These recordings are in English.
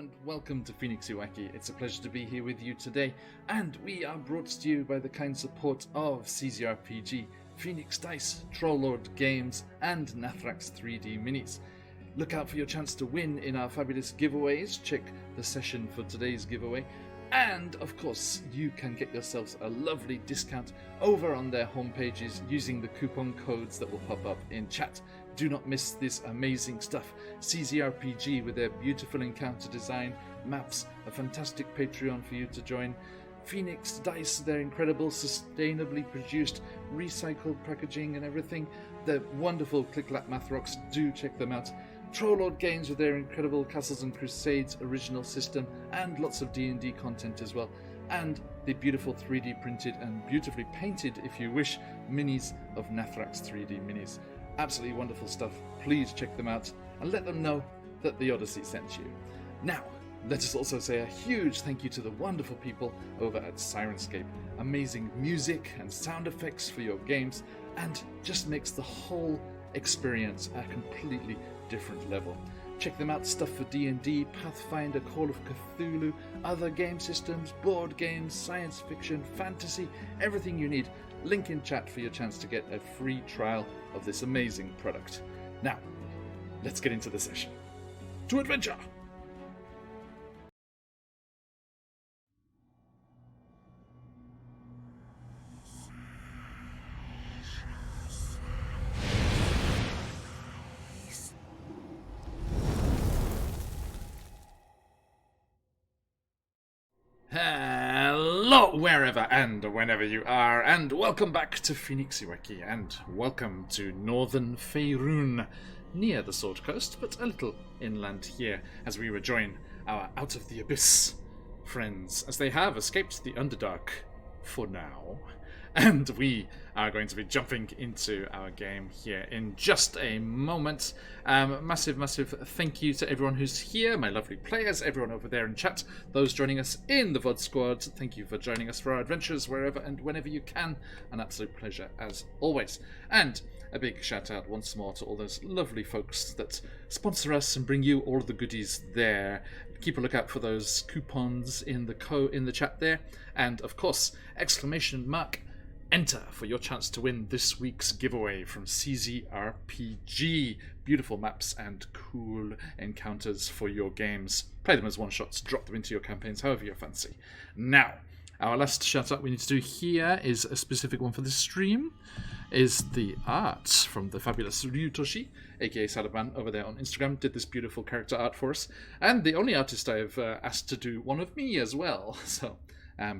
and welcome to QuestJunkiesUK. It's a pleasure to be here with you today, and we are brought to you by the kind support of CZRPG, Phoenix Dice, Trollord Games, and Nathrax 3D Minis. Look out for your chance to win in our fabulous giveaways. Check the session for today's giveaway. And, of course, you can get yourselves a lovely discount over on their homepages using the coupon codes that will pop up in chat. Do not miss this amazing stuff. CZRPG with their beautiful encounter design, maps, a fantastic Patreon for you to join. Phoenix Dice, their incredible, sustainably produced, recycled packaging and everything. The wonderful Click-Clap Math Rocks, do check them out. Trollord Games with their incredible Castles and Crusades original system and lots of D&D content as well. And the beautiful 3D printed and beautifully painted, if you wish, minis of Nathrax 3D Minis. Absolutely wonderful stuff. Please check them out and let them know that the Odyssey sent you. Now, let us also say a huge thank you to the wonderful people over at Sirenscape. Amazing music and sound effects for your games, and just makes the whole experience a completely different level. Check them out, stuff for D&D, Pathfinder, Call of Cthulhu, other game systems, board games, science fiction, fantasy, everything you need. Link in chat for your chance to get a free trial of this amazing product. Now, let's get into the session. To adventure! Hello, wherever and whenever you are, and welcome back to QuestJunkiesUK, and welcome to Northern Faerun, near the Sword Coast, but a little inland here, as we rejoin our Out of the Abyss friends, as they have escaped the Underdark for now. And we are going to be jumping into our game here in just a moment. Massive thank you to everyone who's here, my lovely players, everyone over there in chat, those joining us in the VOD squad. Thank you for joining us for our adventures wherever and whenever you can. An absolute pleasure as always. And a big shout out once more to all those lovely folks that sponsor us and bring you all of the goodies there. Keep a lookout for those coupons in the chat there. And of course, !enter for your chance to win this week's giveaway from CZRPG. Beautiful maps and cool encounters for your games. Play them as one-shots, drop them into your campaigns, however you fancy. Now, our last shout-out we need to do here is a specific one for this stream, is the art from the fabulous Ryutoshi, aka Salaban, over there on Instagram, did this beautiful character art for us, and the only artist I've asked to do one of me as well, so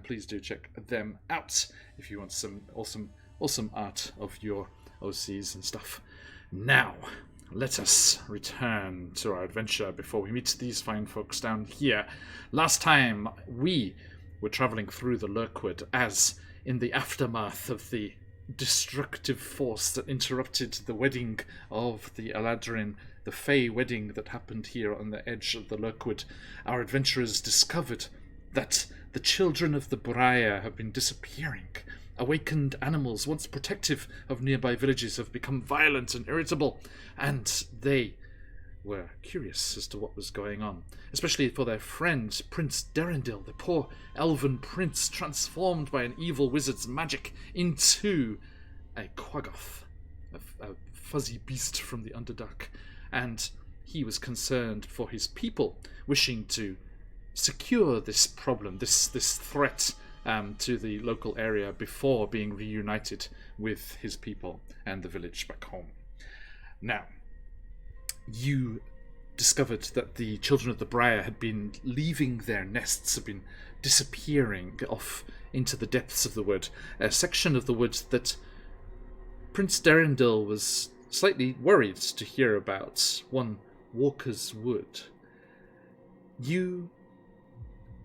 please do check them out if you want some awesome art of your OCs and stuff. Now, let us return to our adventure before we meet these fine folks down here. Last time, we were travelling through the Lurkwood as, in the aftermath of the destructive force that interrupted the wedding of the Eladrin, the Fey wedding that happened here on the edge of the Lurkwood, our adventurers discovered that the children of the Briar have been disappearing. Awakened animals, once protective of nearby villages, have become violent and irritable, and they were curious as to what was going on, especially for their friend, Prince Derendil, the poor elven prince transformed by an evil wizard's magic into a Quaggoth, a fuzzy beast from the Underdark, and he was concerned for his people, wishing to secure this problem, this threat to the local area before being reunited with his people and the village back home. Now, you discovered that the children of the Briar had been leaving their nests, had been disappearing off into the depths of the wood, a section of the wood that Prince Derendil was slightly worried to hear about, one Walker's Wood. You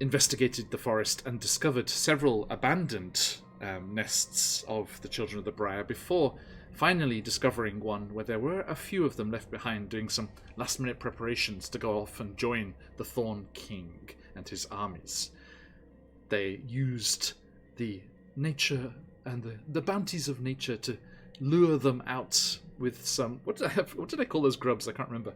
investigated the forest and discovered several abandoned nests of the children of the Briar before finally discovering one where there were a few of them left behind doing some last-minute preparations to go off and join the Thorn King and his armies. They used the nature and the bounties of nature to lure them out with some... What did I call those grubs? I can't remember.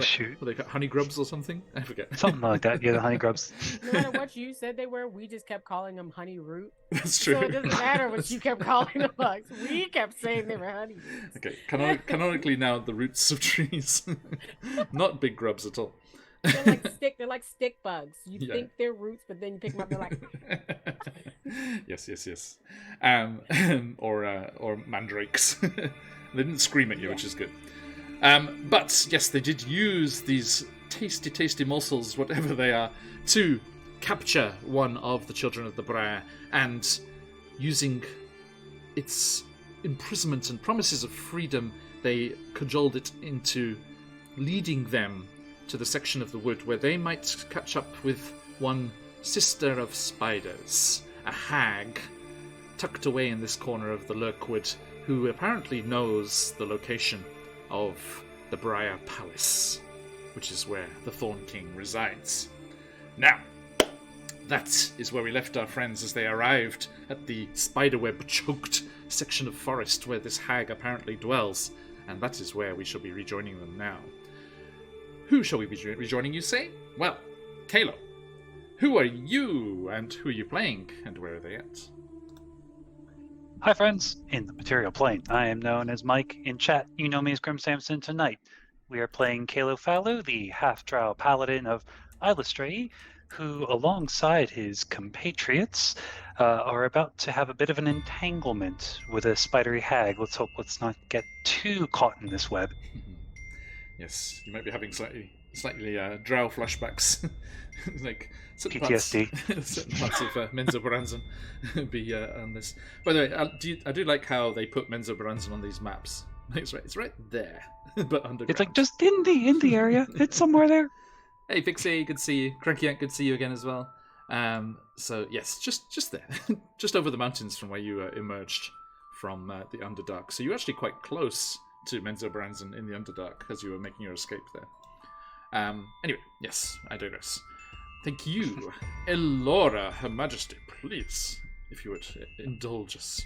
Shoot. What they call honey grubs or something? I forget. Something like that. Yeah, the honey grubs. No matter what you said they were, we just kept calling them honey root. That's true. So it doesn't matter what you kept calling them bugs. We kept saying they were honey roots. Okay, canonically now the roots of trees, not big grubs at all. They're like stick bugs. You Yeah. think they're roots, but then you pick them up, they're like yes. Or mandrakes. They didn't scream at you, which is good. But yes, they did use these tasty morsels, whatever they are, to capture one of the children of the Briar, and using its imprisonment and promises of freedom, they cajoled it into leading them to the section of the wood where they might catch up with one sister of spiders, a hag, tucked away in this corner of the Lurkwood, who apparently knows the location of the Briar Palace, which is where the Thorn King resides. Now, that is where we left our friends as they arrived at the spiderweb-choked section of forest where this hag apparently dwells, and that is where we shall be rejoining them now. Who shall we be rejoining, you say? Well, Kalo, who are you, and who are you playing, and where are they at? Hi, friends. In the material plane, I am known as Mike. In chat, you know me as Grim Samson. Tonight, we are playing Kalo Falu, the half-drow paladin of Illustrae, who, alongside his compatriots, are about to have a bit of an entanglement with a spidery hag. Let's not get too caught in this web. Yes, you might be having slightly drow flashbacks, like PTSD. certain parts of Menzo Baranzan be on this. By the way, I do like how they put Menzo Baranzan on these maps. It's right there, but underground. It's like just in the area. It's somewhere there. Hey, Pixie, good to see you. Cranky Ant, good to see you again as well. So yes, just there, just over the mountains from where you emerged from the Underdark. So you're actually quite close to Menzo Baranzan in the Underdark as you were making your escape there. Anyway, yes, I digress. Thank you. Elora, Her Majesty, please, if you would indulge us.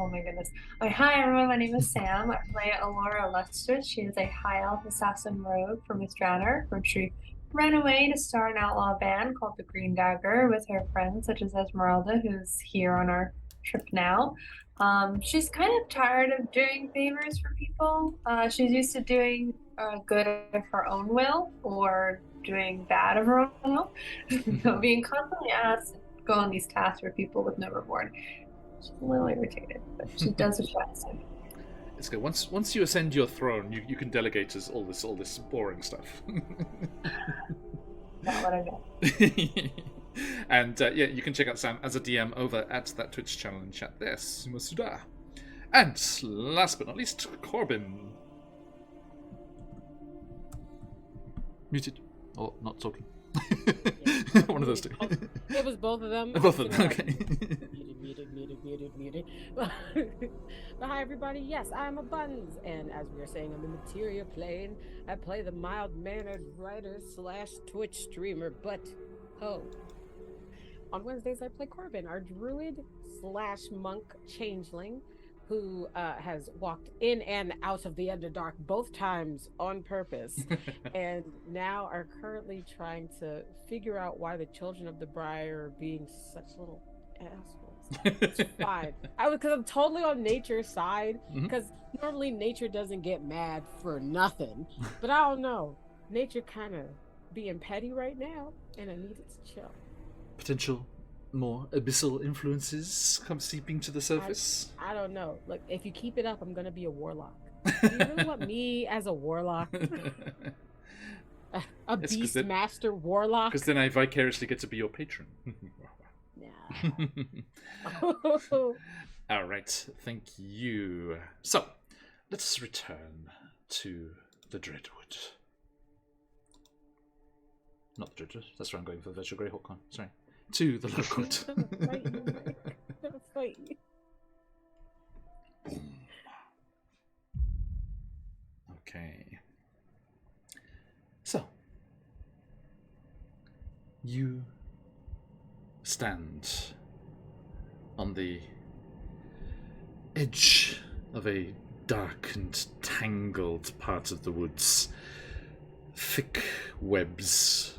Oh my goodness. Hi everyone, my name is Sam. I play Elora Lustrous. She is a high elf assassin rogue from Mistranor, where she ran away to start an outlaw band called the Green Dagger with her friends such as Esmeralda, who's here on our trip now. She's kind of tired of doing favors for people. She's used to doing good of her own will or doing bad of her own will. So being constantly asked to go on these tasks for people with no reward. She's a little irritated, but she does what she has to. It's good. Once you ascend your throne, you can delegate us all this boring stuff. Not what I got. And yeah, you can check out Sam as a DM over at that Twitch channel and chat there, Sumasuda. And last but not least, Corbin. Muted. Or not talking. One of those two. It was both of them. Both of them, okay. Muted. But hi everybody, yes, I'm a Buns, and as we were saying on the material plane, I play the mild-mannered writer / Twitch streamer, but on Wednesdays I play Corbin, our druid / monk changeling, who has walked in and out of the Underdark both times on purpose, and now are currently trying to figure out why the children of the Briar are being such little assholes. It's fine. Because I'm totally on nature's side, because normally nature doesn't get mad for nothing. But I don't know. Nature kind of being petty right now, and I need it to chill. Potential more abyssal influences come seeping to the surface? I don't know. Look, if you keep it up, I'm going to be a warlock. Do you really want me as a warlock? A beast master warlock? Because then I vicariously get to be your patron. All right, thank you. So, let's return to the Dreadwood. Not the Dreadwood, that's where I'm going for Virtual Greyhawk Con, sorry. To the Lurkwood. Okay. So, you stand on the edge of a dark and tangled part of the woods. Thick webs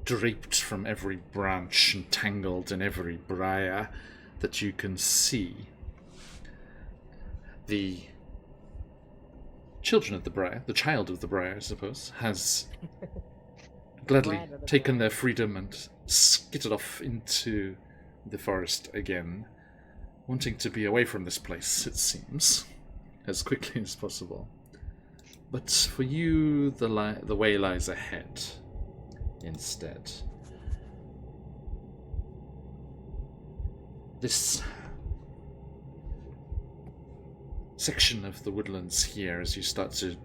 draped from every branch and tangled in every briar that you can see. The children of the briar, the child of the briar, I suppose, has gladly taken their freedom and skittered off into the forest again, wanting to be away from this place, it seems, as quickly as possible. But for you, the way lies ahead instead. This section of the woodlands here, as you start to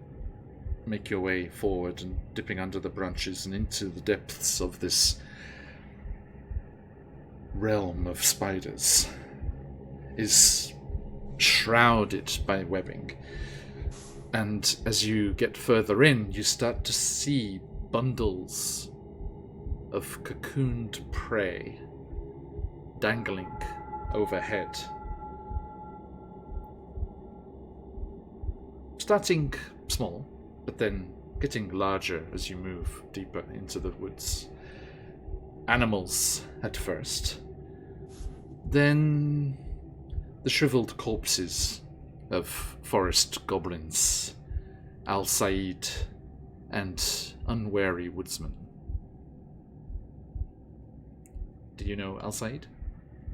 make your way forward and dipping under the branches and into the depths of this realm of spiders, is shrouded by webbing. And as you get further in, you start to see bundles of cocooned prey dangling overhead. Starting small, but then getting larger as you move deeper into the woods. Animals at first, then the shriveled corpses of forest goblins, Al-Said, and unwary woodsmen. Do you know Al-Said?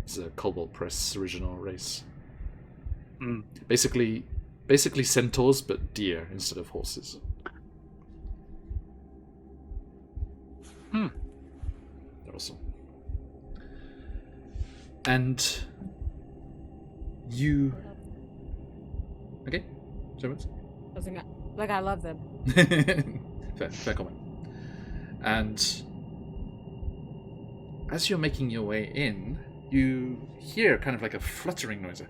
It's a Cobalt Press original race. Basically centaurs, but deer instead of horses. Awesome. And you... Okay, so what's... Like, I love them. fair comment. And as you're making your way in, you hear kind of like a fluttering noise.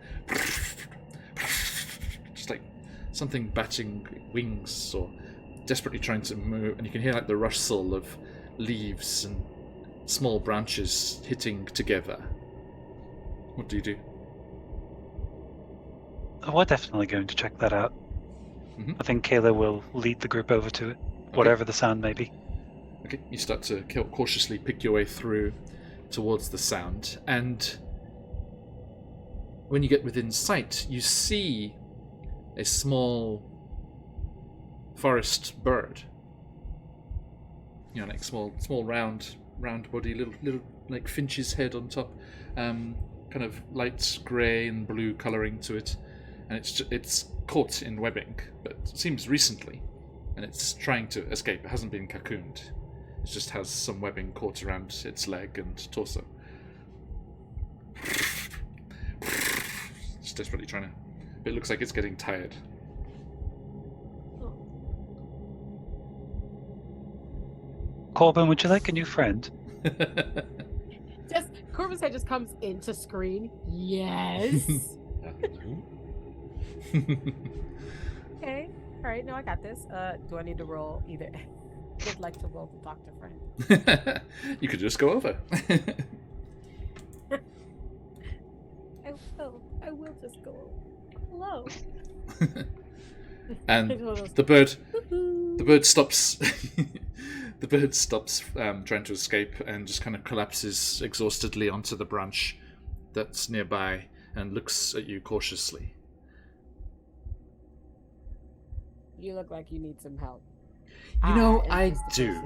Just like something batting wings or desperately trying to move, and you can hear like the rustle of leaves and small branches hitting together. What do you do? Oh, we're definitely going to check that out. Mm-hmm. I think Kayla will lead the group over to it, whatever the sound may be. Okay, you start to cautiously pick your way through towards the sound, and when you get within sight, you see a small forest bird. You know, like small round body, little like finch's head on top, kind of light grey and blue colouring to it, and it's caught in webbing, but it seems recently, and it's trying to escape. It hasn't been cocooned. It just has some webbing caught around its leg and torso. It's desperately trying to... But it looks like it's getting tired. Corbin, would you like a new friend? Corbin's head just comes into screen. Yes. Okay. All right. No, I got this. Do I need to roll either? Would like to roll to talk to friend. You could just go over. I will just go over. Hello. And the bird stops. The bird stops trying to escape and just kind of collapses exhaustedly onto the branch that's nearby and looks at you cautiously. You look like you need some help. You know, I do.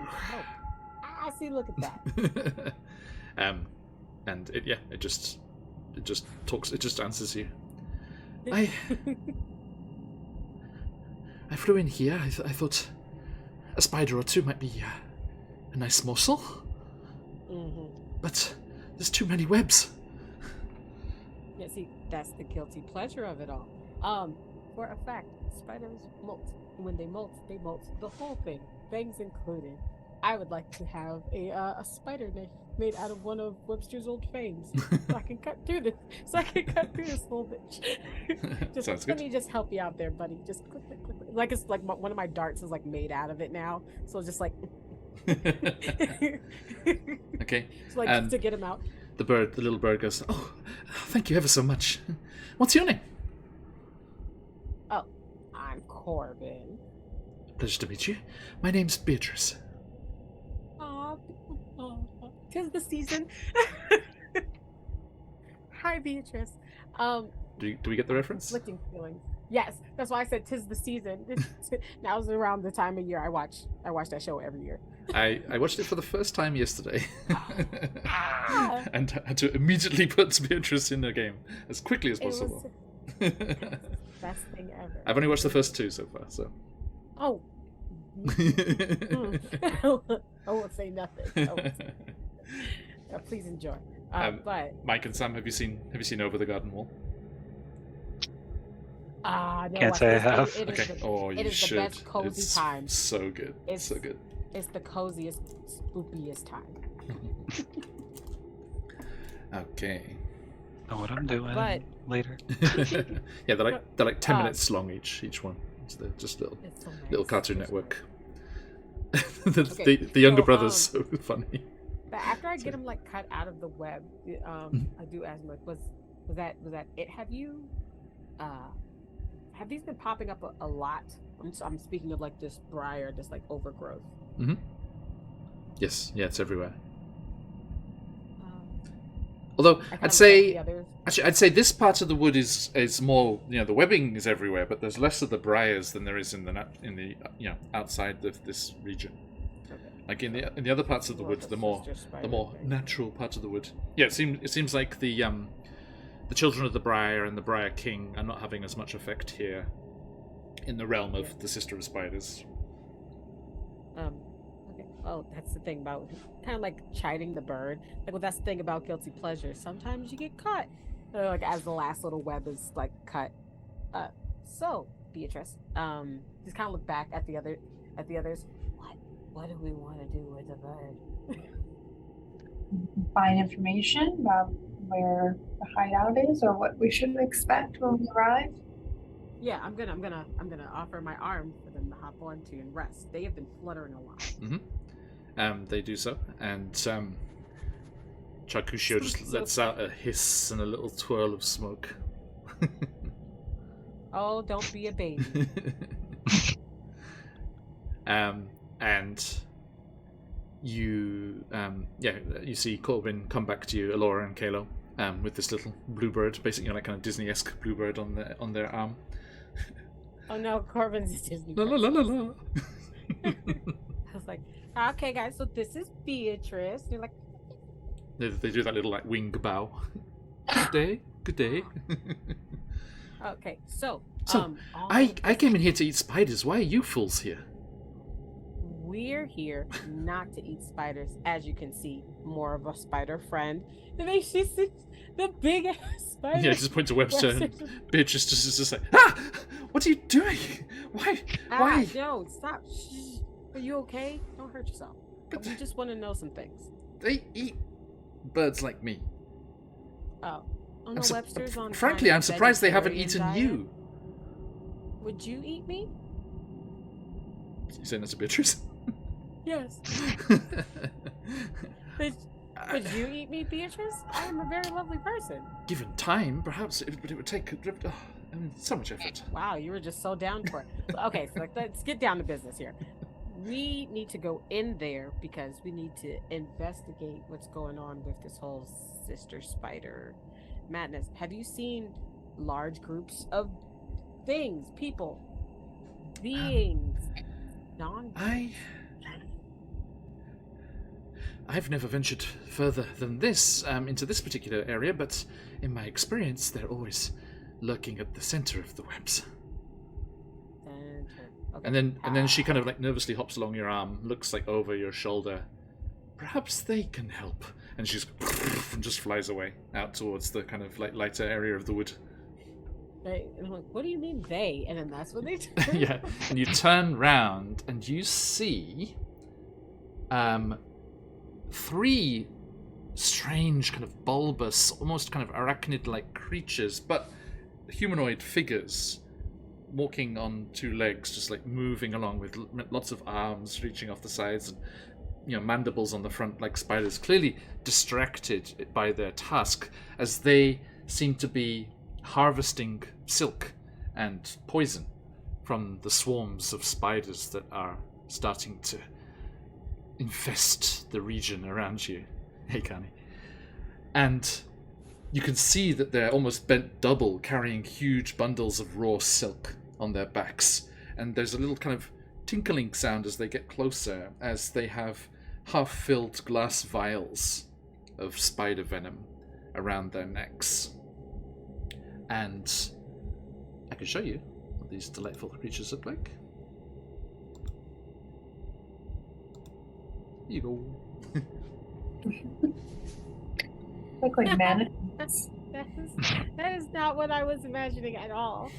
I see. Look at that. And it just talks. It just answers you. I flew in here. I thought a spider or two might be a nice morsel. Mm-hmm. But there's too many webs. Yeah, see, that's the guilty pleasure of it all. For a fact, spiders molt. When they molt the whole thing, fangs included. I would like to have a spider neck made out of one of Webster's old fangs, so I can cut through this. Little bitch. Sounds let good. me just help you out there, buddy. Just click. Like it's like one of my darts is like made out of it now, so it's just like. Okay. So like just to get him out. The little bird goes, "Oh, thank you ever so much. What's your name?" Oh, Corbin. Pleasure to meet you. My name's Beatrice. Aw, 'tis the season. Hi, Beatrice. Do we get the reference? Conflicting feelings. Yes, that's why I said 'tis the season. Now's around the time of year I watch that show every year. I watched it for the first time yesterday. Ah. And had to immediately put Beatrice in the game as quickly as possible. It was the best thing ever. I've only watched the first 2 so far, so. Oh. I won't say nothing. Please enjoy. But Mike and Sam, have you seen Over the Garden Wall? no, Can't say I have. It is Okay. the, it is should. the best cozy It's time. so good. It's so good. It's the coziest, spookiest time. Okay. Know what I'm doing But- later. Yeah, they're like 10 Uh, minutes long each one. So they're just little It's so nice. little Cartoon It's Network. Okay, the younger so, brother's so funny. But after I get him like cut out of the web, I do ask him like, was that it? Have these been popping up a lot? I'm speaking of like this briar, this like overgrowth. Mm-hmm. Yes, yeah, it's everywhere. Um, Although I kinda I'd say look at the others. actually I'd say this part of the wood is more, the webbing is everywhere, but there's less of the briars than there is in the outside of this region. Okay. Like in the other parts of the wood, the more natural part of the wood. Yeah, it seems like the children of the briar and the briar king are not having as much effect here in the realm of the sister of spiders. Okay. Well, that's the thing about kind of like chiding the bird. Like, well, that's the thing about guilty pleasure. Sometimes you get caught. Like as the last little web is like cut. So Beatrice, just kind of look back at the others. What do we want to do with the bird? Find information about where the hideout is or what we should expect when we arrive. Yeah, I'm gonna offer my arm for them to hop onto and rest. They have been fluttering a lot. Mm-hmm. They do so, and Charcuccio just lets out a hiss and a little twirl of smoke. Oh, don't be a baby. And you see Corbin come back to you, Alora and Kalo, with this little bluebird, basically like kind of Disney-esque bluebird on their arm. Oh no, Corbin's a Disney. La la la la la. I was like, okay, guys, so this is Beatrice. And you're like, They do that little like wing bow. Good day, good day. okay, so I came in here to eat spiders. Why are you fools here? we're here not to eat spiders, as you can see. More of a spider friend. And then she sees the big ass spider. Yeah, just point to Webster and Beatrice just like, ah! What are you doing? Why? Why? No, stop. Shh. Are you okay? Don't hurt yourself. But We just want to know some things. they eat birds like me. Oh no, Webster's on. Frankly, kind I'm of surprised they haven't vegetarian eaten diet. you. Would you eat me? You saying that to Beatrice? Yes. Would you eat me, Beatrice? I am a very lovely person. Given time, perhaps, but it would take so much effort. Wow, you were just so down for it. Okay, so let's get down to business here. We need to go in there because we need to investigate what's going on with this whole sister spider madness. Have you seen large groups of things, people, beings, I've never ventured further than this, into this particular area, but in my experience, they're always lurking at the center of the webs. Okay. And then she kind of like nervously hops along your arm, looks like over your shoulder. Perhaps they can help. And she's and just flies away out towards the kind of like lighter area of the wood. Right. And I'm like, what do you mean they? And then that's when they turn. Yeah. And you turn round and you see three strange kind of bulbous, almost kind of arachnid-like creatures, but humanoid figures walking on two legs, just like moving along with lots of arms reaching off the sides and mandibles on the front like spiders, clearly distracted by their task as they seem to be harvesting silk and poison from the swarms of spiders that are starting to infest the region around you. Hey, Kani. And you can see that they're almost bent double, carrying huge bundles of raw silk on their backs. And there's a little kind of tinkling sound as they get closer, as they have half-filled glass vials of spider venom around their necks. And I can show you what these delightful creatures look like. Here you go. Look like manatees. That is not what I was imagining at all.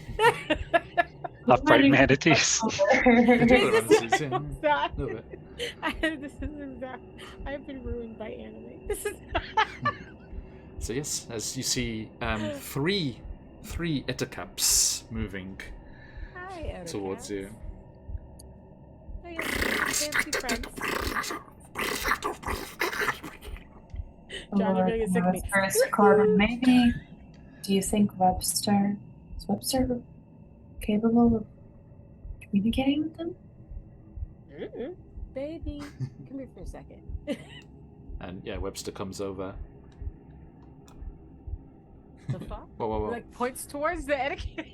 Upright manatees. This is A little bit. I've been ruined by anime. This is So yes, as you see, three Etacaps moving Hi, towards you. Hi, fancy friends. John, you're gonna get sick of me. First, Corbin, maybe. Do you think is Webster capable of communicating with them? Baby, come here for a second. And yeah, Webster comes over. The fuck? Whoa. Like points towards the etiquette.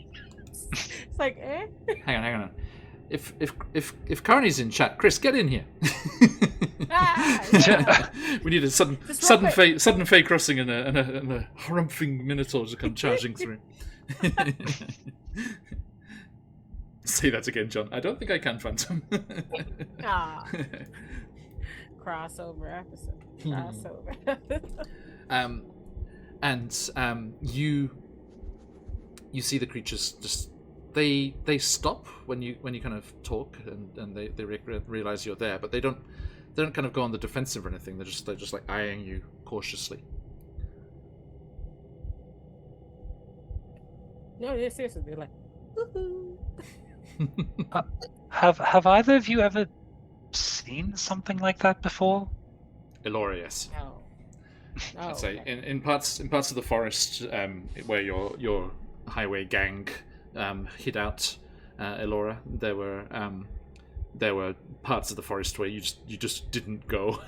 It's like, eh? Hang on. If Carney's in chat, Chris, get in here. Yeah. We need a sudden fey crossing and a harumphing minotaur to come charging through. Say that again, John. I don't think I can, Phantom. Crossover episode. Crossover. And you see the creatures just they stop when you kind of talk and they realize you're there, but they don't kind of go on the defensive or anything. They're just like eyeing you cautiously. No, they're seriously. They're like, woohoo. Have either of you ever seen something like that before? Elora, yes. No. Oh, I'd say okay. in parts of the forest where your highway gang hid out, Elora, there were parts of the forest where you just didn't go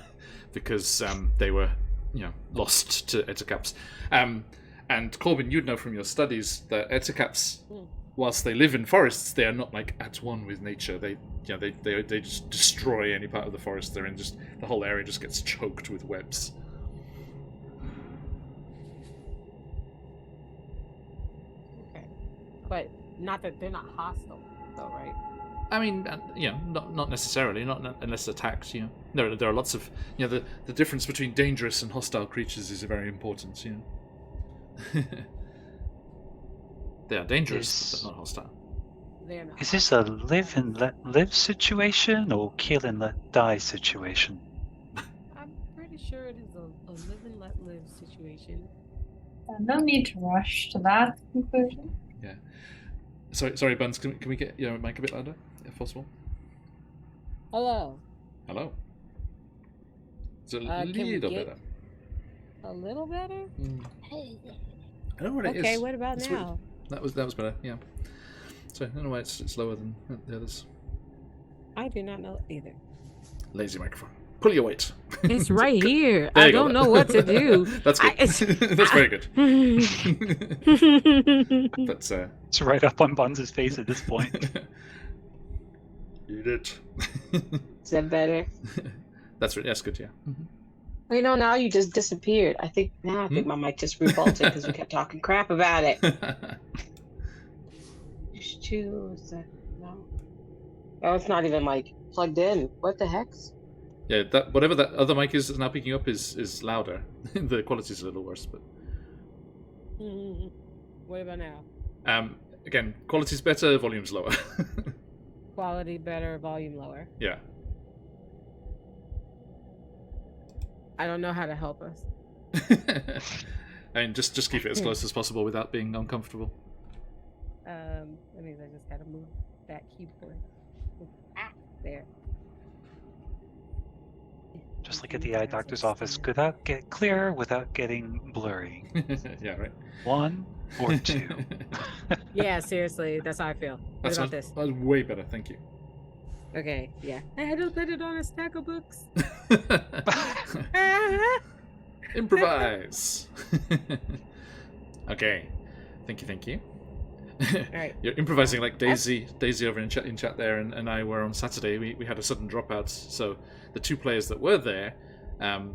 because they were lost to Etacaps. And Corbin, you'd know from your studies that Etacaps, whilst they live in forests, they are not like at one with nature. They just destroy any part of the forest they're in. Just the whole area just gets choked with webs. Okay. But not that they're not hostile, though, right? I mean, not necessarily, not unless attacked. There are lots of the difference between dangerous and hostile creatures is very important. They are dangerous, but not hostile. They're not. Is this a live and let live situation or kill and let die situation? I'm pretty sure it is a live and let live situation. No need to rush to that conclusion. Yeah. Sorry, Buns. Can we get your mic a bit louder, if possible? Hello. Hello. It's a Can we little get better. a little better? Hey. I don't know what it is. Okay, what about It's now? weird. That was better. Yeah. So I don't know why it's lower than the others. I do not know either. Lazy microphone. Pull your weight. It's right here. There I you go. don't know what to do. That's good. That's very good. That's It's right up on Buns' face at this point. Eat it. Is that better? That's good. Yeah. Well, now you just disappeared. I think my mic just revolted because we kept talking crap about it. No. Oh, it's not even like plugged in. What the heck? Yeah, that whatever that other mic is now picking up is louder. The quality's a little worse, but. What about now? Again, quality's better, volume's lower. Quality better, volume lower. Yeah. I don't know how to help us. I mean, just keep it as close as possible without being uncomfortable. That means I just gotta move that keyboard. There. Just like at the eye doctor's office, could that get clearer without getting blurry? Yeah, right. 1 or 2. Yeah, seriously, that's how I feel. What about this? That's way better, thank you. Okay, yeah. I had to put it on a stack of books. Improvise. Okay, thank you. Right. You're improvising like Daisy over in chat there, and I were on Saturday. We had a sudden dropout, so the two players that were there,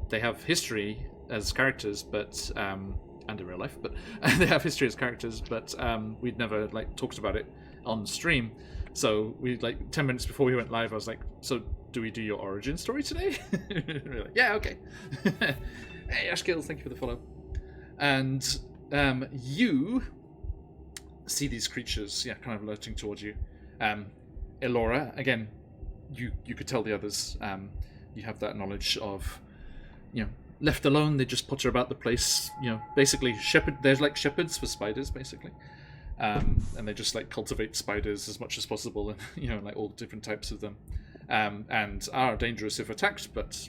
they have history as characters, but and in real life, but they have history as characters, but we'd never like talked about it on stream. So we like 10 minutes before we went live, I was like, "So do we do your origin story today?" We're like, yeah, okay. Hey, Ashkill, thank you for the follow. And you see these creatures, kind of lurching towards you. Elora, again, you could tell the others. You have that knowledge of, left alone, they just potter about the place. Basically there's like shepherds for spiders, basically. And they just like cultivate spiders as much as possible, and like all different types of them, and are dangerous if attacked, but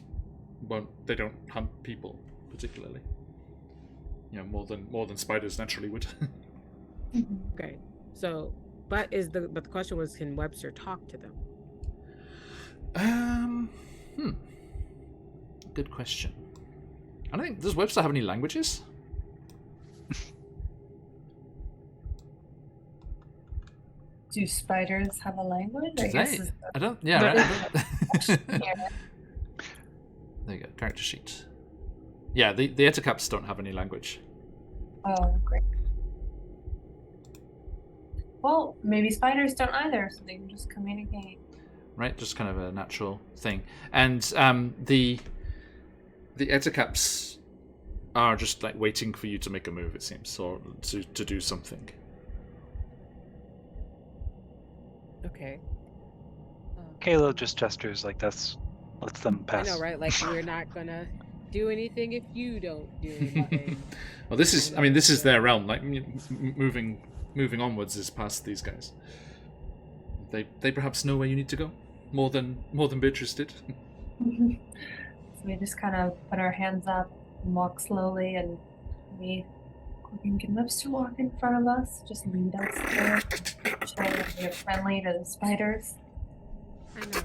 they don't hunt people particularly. More than spiders naturally would. Okay. So, but the question was, can Webster talk to them? Good question. I don't think, does Webster have any languages? Do spiders have a language? I guess. I don't. Yeah. Right. Yeah. There you go. Character sheet. Yeah, the Eticaps don't have any language. Oh, great. Well, maybe spiders don't either, so they can just communicate. Right, just kind of a natural thing. And the Eticaps are just like waiting for you to make a move, it seems, or to do something. Okay. Kalo just gestures like lets them pass. I know, right? Like, we're not gonna do anything if you don't do anything. Well, this is their realm. Like moving onwards is past these guys. They perhaps know where you need to go more than Beatrice did. So we just kind of put our hands up and walk slowly, and we can get Webster to walk in front of us, just lead us there, try to be friendly to the spiders. I know,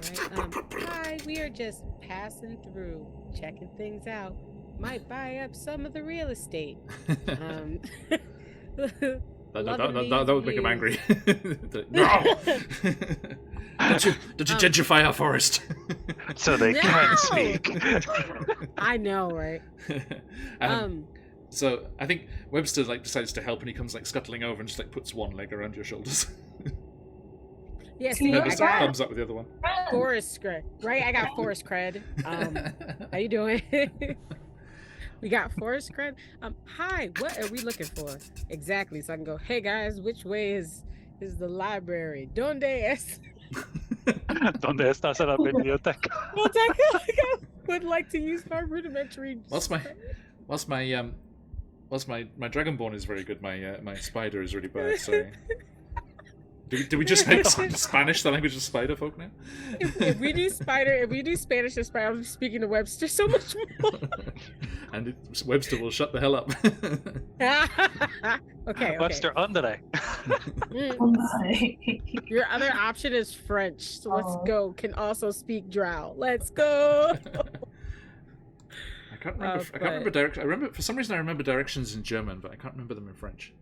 right? Hi, we are just passing through, checking things out. Might buy up some of the real estate. That would make him angry. No! Don't you gentrify our forest? So they can't speak. I know, right? So I think Webster decides to help, and he comes scuttling over and just puts one leg around your shoulders. Yes, Yeah, I got thumbs up with the other one. forest cred, right? I got forest cred. How you doing? We got forest cred. Hi, what are we looking for exactly? So I can go, hey guys, which way is the library? ¿Dónde es? ¿Dónde está la biblioteca? I would like to use my rudimentary. Whilst my Dragonborn is very good, my spider is really bad. Sorry. Do we just make Spanish the language of spider folk now? If we do Spanish and spider, I'm speaking to Webster so much more. And Webster will shut the hell up. Okay. Webster, ¿dónde? Your other option is French, so let's go. Can also speak Drow. Let's go. I can't remember direct. I remember, for some reason I remember directions in German, but I can't remember them in French.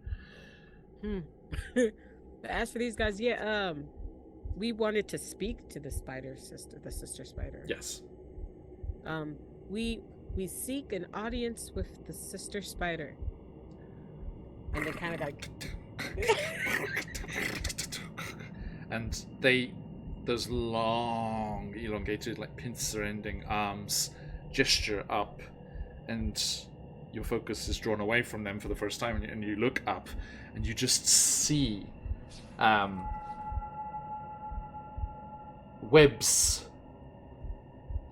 As for these guys, we wanted to speak to the sister spider. Yes. We seek an audience with the sister spider. And they kind of and those long, elongated, pincer-ending arms gesture up, and your focus is drawn away from them for the first time, and you look up, and you just see webs,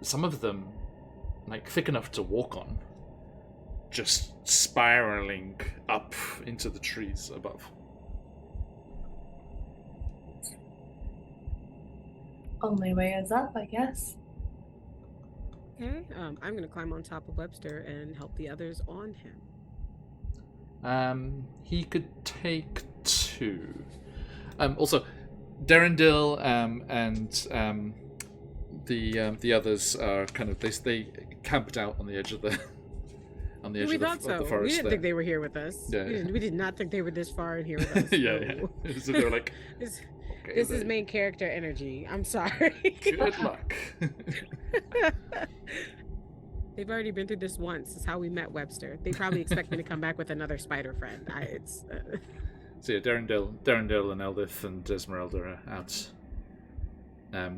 some of them thick enough to walk on, just spiraling up into the trees above. Only way is up, I guess. Okay. I'm gonna climb on top of Webster and help the others on him. He could take 2 2. Also, Derendil and the others are kind of they camped out on the edge of the We thought so. of the forest. We didn't think they were here with us. Yeah. We did not think they were this far in here with us. Yeah. So they were like, This okay, is main character energy. I'm sorry. good luck. They've already been through this once. It's how we met Webster. They probably expect me to come back with another spider friend. So yeah, Derendil and Eldith and Esmeralda are out. I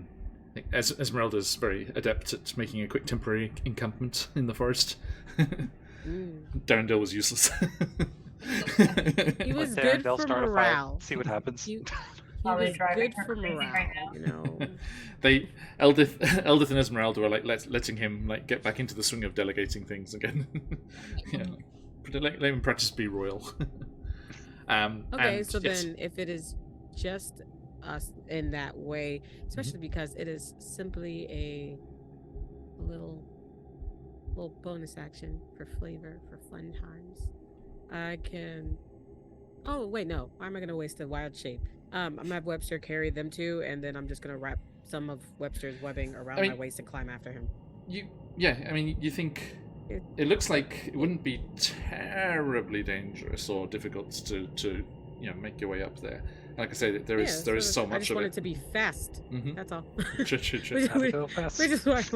think Esmeralda's very adept at making a quick temporary encampment in the forest. Derendil was useless. He was Let good Darendelle for start a morale. fire, see what happens. He Probably was driving good her for crazy morale, right now. you know. Eldith and Esmeralda were like letting him like get back into the swing of delegating things again. Yeah, let him practice be royal. Okay, so yes. then if it is just us in that way, especially because it is simply a little bonus action for flavor, for fun times, I can... Oh, wait, no. Why am I going to waste a wild shape? I'm going to have Webster carry them too, and then I'm just going to wrap some of Webster's webbing around my waist and climb after him. You think it looks like it wouldn't be terribly dangerous or difficult to make your way up there. Like I say, there is so much of it. I just want it to be fast. That's all. Sure. Go fast. We just want...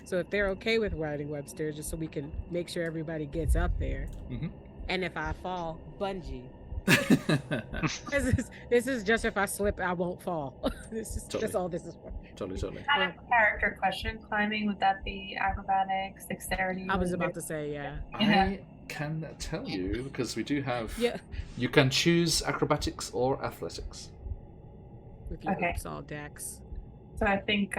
So if they're okay with riding Webster, just so we can make sure everybody gets up there. And if I fall, bungee. This is just if I slip, I won't fall. That's all this is for. Totally. Kind of character question. Climbing, would that be acrobatics, dexterity? I was about to say, yeah. I can tell you because we do have. Yeah. You can choose acrobatics or athletics. With your hoops all dex. So I think,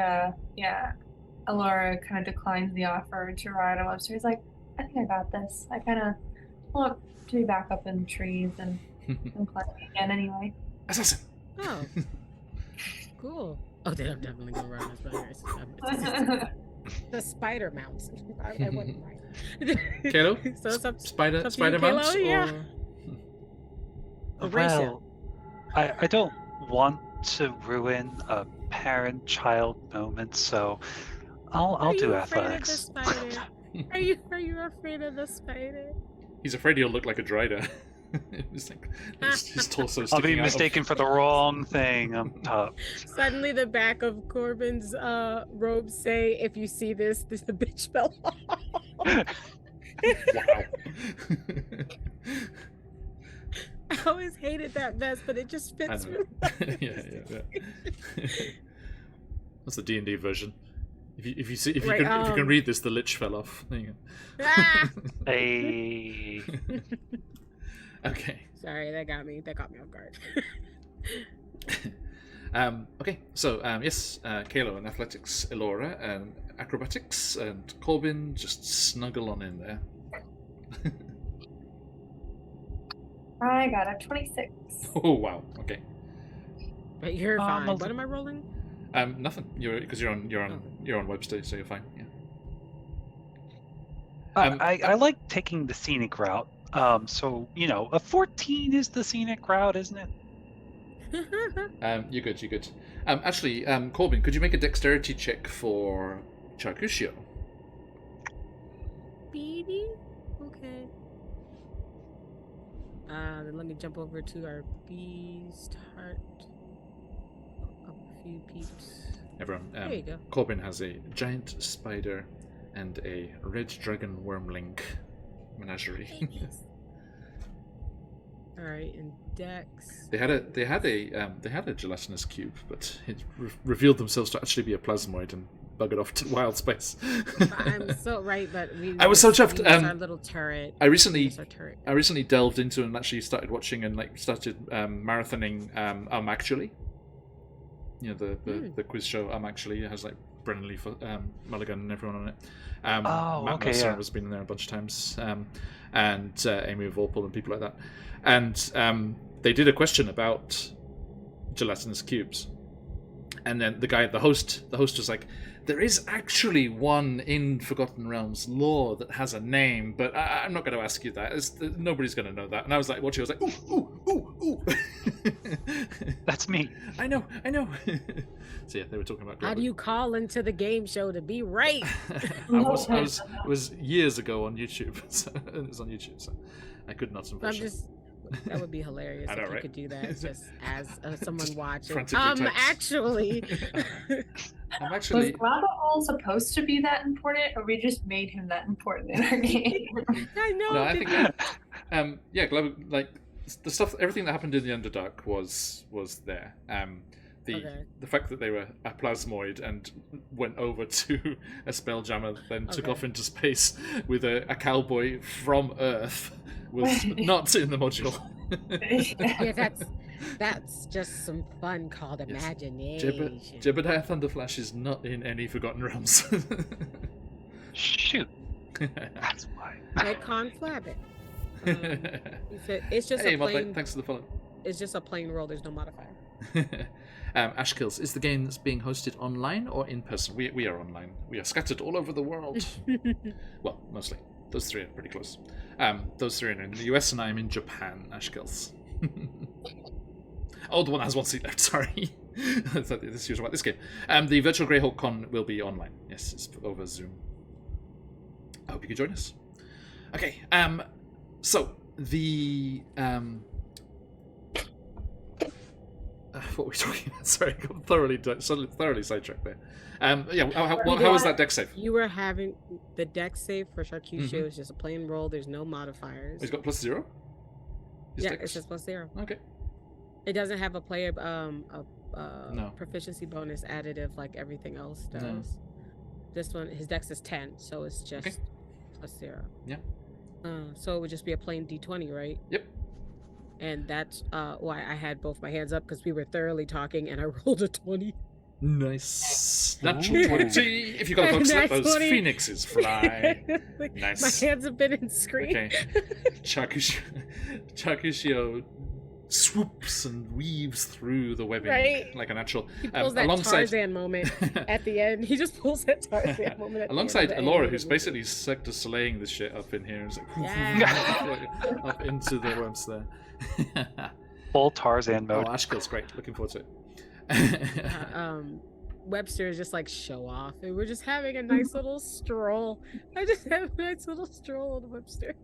Alora kind of declines the offer to ride on Webster. He's like, I think I got this. I kind of want to be back up in the trees and climbing again anyway. Assassin. Oh. Cool. Oh, then I'm definitely going to ride my spiders. The spider mounts. I wouldn't mind. Kalo? So it's up Spider to you, mounts? Kalo, yeah. Well, I don't want to ruin a parent-child moment, so I'll do athletics. Are you afraid of the spider? He's afraid he'll look like a drider. It's like his torso sticking I'll be out mistaken for the wrong thing on top. Suddenly the back of Corbin's robes say, if you see this, the bitch fell off. Wow. I always hated that vest, but it just fits me. Yeah. That's the D&D version. If you can read this, the lich fell off. There you go. Ah! Hey. Okay. Sorry, that got me off guard. Okay, so yes, Kalo and athletics, Elora and acrobatics, and Corbin just snuggle on in there. I got a 26. Oh wow. Okay. But you're fine. What am I rolling? Nothing. You're on Webster, so you're fine. Yeah. I like taking the scenic route. So a 14 is the scenic route, isn't it? You're good. Actually, Corbin, could you make a dexterity check for Charcucio? Baby? Okay. Then let me jump over to our beast heart. Up a few peeps. Everyone, there you go. Corbin has a giant spider and a red dragon wormling menagerie. All right, and Dex. They had a gelatinous cube, but it revealed themselves to actually be a plasmoid and buggered off to wild space. I'm so right, but I was so chuffed. Our little turret. I recently delved into and actually started watching and started marathoning Actually. The quiz show Actually has Brennan Lee Mulligan and everyone on it. Matt Mercer has been in there a bunch of times, and Amy Vorpal and people like that. And they did a question about gelatinous cubes, and then the host was like, "There is actually one in Forgotten Realms lore that has a name, but I'm not going to ask you that. Nobody's going to know that." And I was like, watching, I was like, Ooh. That's me. I know. So yeah, they were talking about. How do you call into the game show to be right? It was years ago on YouTube. So, it was on YouTube, so I could not. I'm just. That would be hilarious I know, if you right? could do that just as someone watching. Frantically types. Actually. I'm Was actually. Gravel supposed to be that important, or we just made him that important in our game? I know. No, I think. Yeah, like the stuff, everything that happened in the Underdark was there. The fact that they were a plasmoid and went over to a spelljammer, then took off into space with a cowboy from Earth was not in the module. Yeah, that's just some fun called imagination. Jebediah Thunderflash is not in any Forgotten Realms. Shoot. That's why. Like Conflabbit. It's just hey, a plain. thanks for the follow. It's just a plain roll. There's no modifier. Ashkills, is the game that's being hosted online or in person? We are online. We are scattered all over the world. Well, mostly. Those three are pretty close. Those three are in the US and I am in Japan, Ashkills. Oh, the one that has one seat left, sorry. This is usually about this game. The Virtual Greyhawk Con will be online. Yes, it's over Zoom. I hope you can join us. Okay, so the what were we talking about? Sorry, I got thoroughly sidetracked there. Yeah, how was that deck save? You were having the deck save for Charcuterie is just a plain roll. There's no modifiers. He's got +0. Yeah, it's just +0. Okay. It doesn't have a player No. proficiency bonus additive like everything else does. No. This one, his dex is 10, so it's just +0. Yeah. So it would just be a plain D20, right? Yep. And that's why I had both my hands up, because we were thoroughly talking and I rolled a 20. Nice. Natural 20. If you got to focus, let those 20. phoenixes fly. Like, Nice. My hands have been in screen. Okay. Chakushio swoops and weaves through the webbing like a natural. He pulls that Tarzan moment at the end. He just pulls that Tarzan moment at alongside the end. Alora, who's basically Sector Soleil'ing this shit up in here. And it's like up into the worms there. Full Tarzan mode. Oh, Ashkill's great. Looking forward to it. Webster is just like show off, and we're just having a nice little stroll. I just have a nice little stroll on Webster.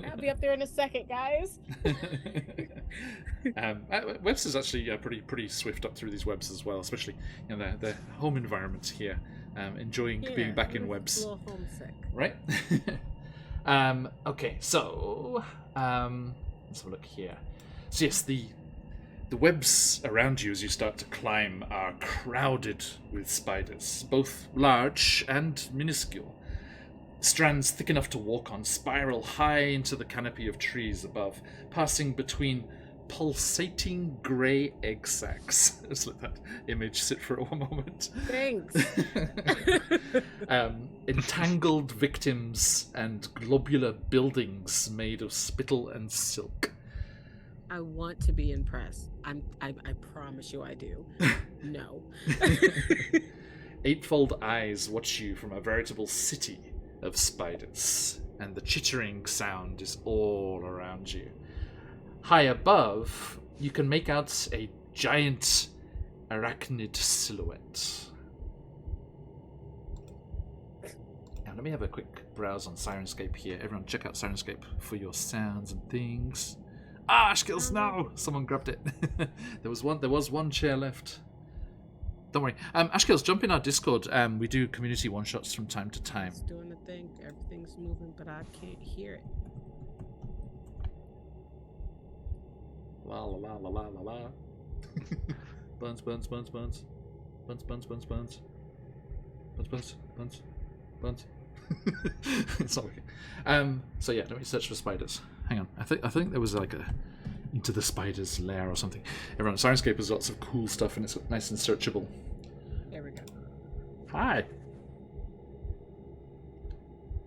I'll be up there in a second, guys. Webster's actually pretty swift up through these webs as well, especially their home environment here. Enjoying being back in webs. A little homesick, right? Okay, so let's have a look here. So yes, the webs around you as you start to climb are crowded with spiders, both large and minuscule. Strands thick enough to walk on spiral high into the canopy of trees above, passing between pulsating grey egg sacs. Just let that image sit for a moment. Thanks. Entangled victims and globular buildings made of spittle and silk. I want to be impressed. I promise you I do. No. Eightfold eyes watch you from a veritable city of spiders, and the chittering sound is all around you. High above, you can make out a giant arachnid silhouette. Now let me have a quick browse on Sirenscape here. Everyone check out Sirenscape for your sounds and things. Ah, Ashkills, no! Someone grabbed it. There was one chair left. Don't worry. Ashkills, jump in our Discord. We do community one-shots from time to time. It's doing the thing. Everything's moving, but I can't hear it. La la la la la la la. Buns, buns, buns, buns. Buns, buns, buns, buns. Buns, buns, buns, buns. It's not working. So yeah, let me search for spiders. Hang on. I think there was like a Into the Spider's Lair or something. Everyone, Sirenscape has lots of cool stuff and it's nice and searchable. There we go. Hi.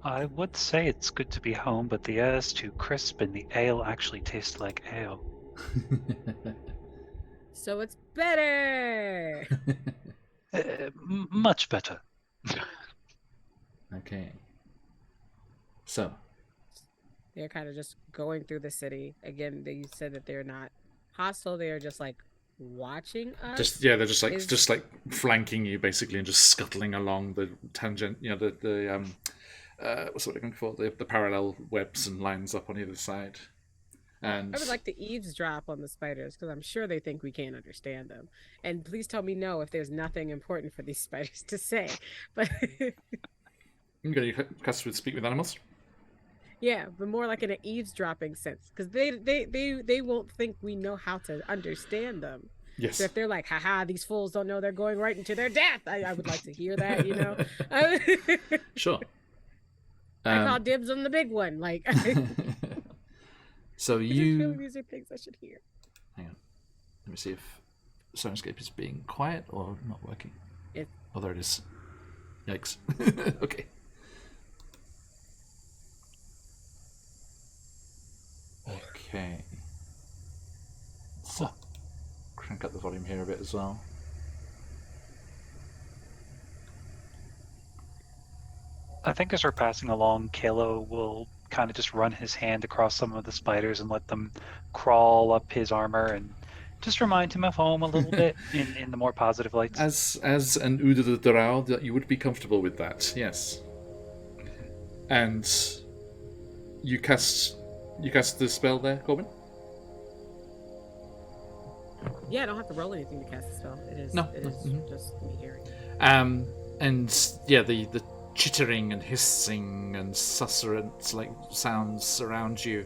I would say it's good to be home, but the air's too crisp and the ale actually tastes like ale. So it's better. Much better. Okay. So. They're kind of just going through the city. Again, they said that they're not hostile. They are just like watching us. They're just like flanking you basically, and just scuttling along the tangent. You know, the what's what I'm looking for? The parallel webs and lines up on either side. And I would like to eavesdrop on the spiders because I'm sure they think we can't understand them. And please tell me no if there's nothing important for these spiders to say. But I'm going to cast with Speak with Animals. yeah, but more like in an eavesdropping sense because they won't think we know how to understand them. Yes. So if they're like, haha, these fools don't know they're going right into their death, I would like to hear that, you know? Sure. I call dibs on the big one. Like, so I you... just feel like these are things I should hear. Hang on. Let me see if Soundscape is being quiet or not working. Oh, there it is. Yikes. Okay. Okay. So, crank up the volume here a bit as well. I think as we're passing along, Kalo will kind of just run his hand across some of the spiders and let them crawl up his armor and just remind him of home a little bit in the more positive lights. As an Uda the Drow, that you would be comfortable with that, yes. And you cast the spell there, Corbin? Yeah, I don't have to roll anything to cast the spell. It is just me hearing. And yeah, the chittering and hissing and susurrant like sounds around you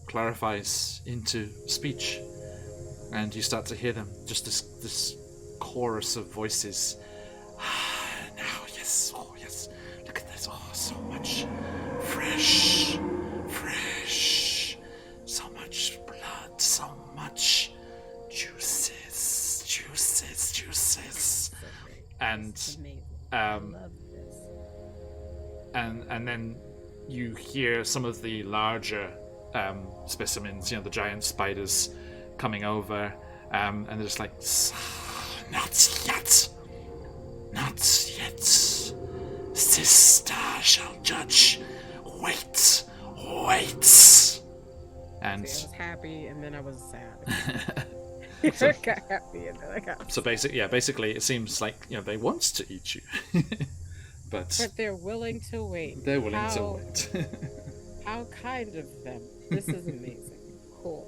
clarifies into speech, and you start to hear them. Just this chorus of voices. Now, yes, oh yes, look at this. Oh, so much fresh, so much blood, so much juices, and I love this. and then you hear some of the larger specimens, you know, the giant spiders coming over, and they're just like, not yet. Sister shall judge. Wait. And See, I was happy, and then I was sad. So- I got happy, and then I got. so basically, it seems like, you know, they want to eat you, but they're willing to wait. they're willing to wait. How kind of them. This is amazing. Cool.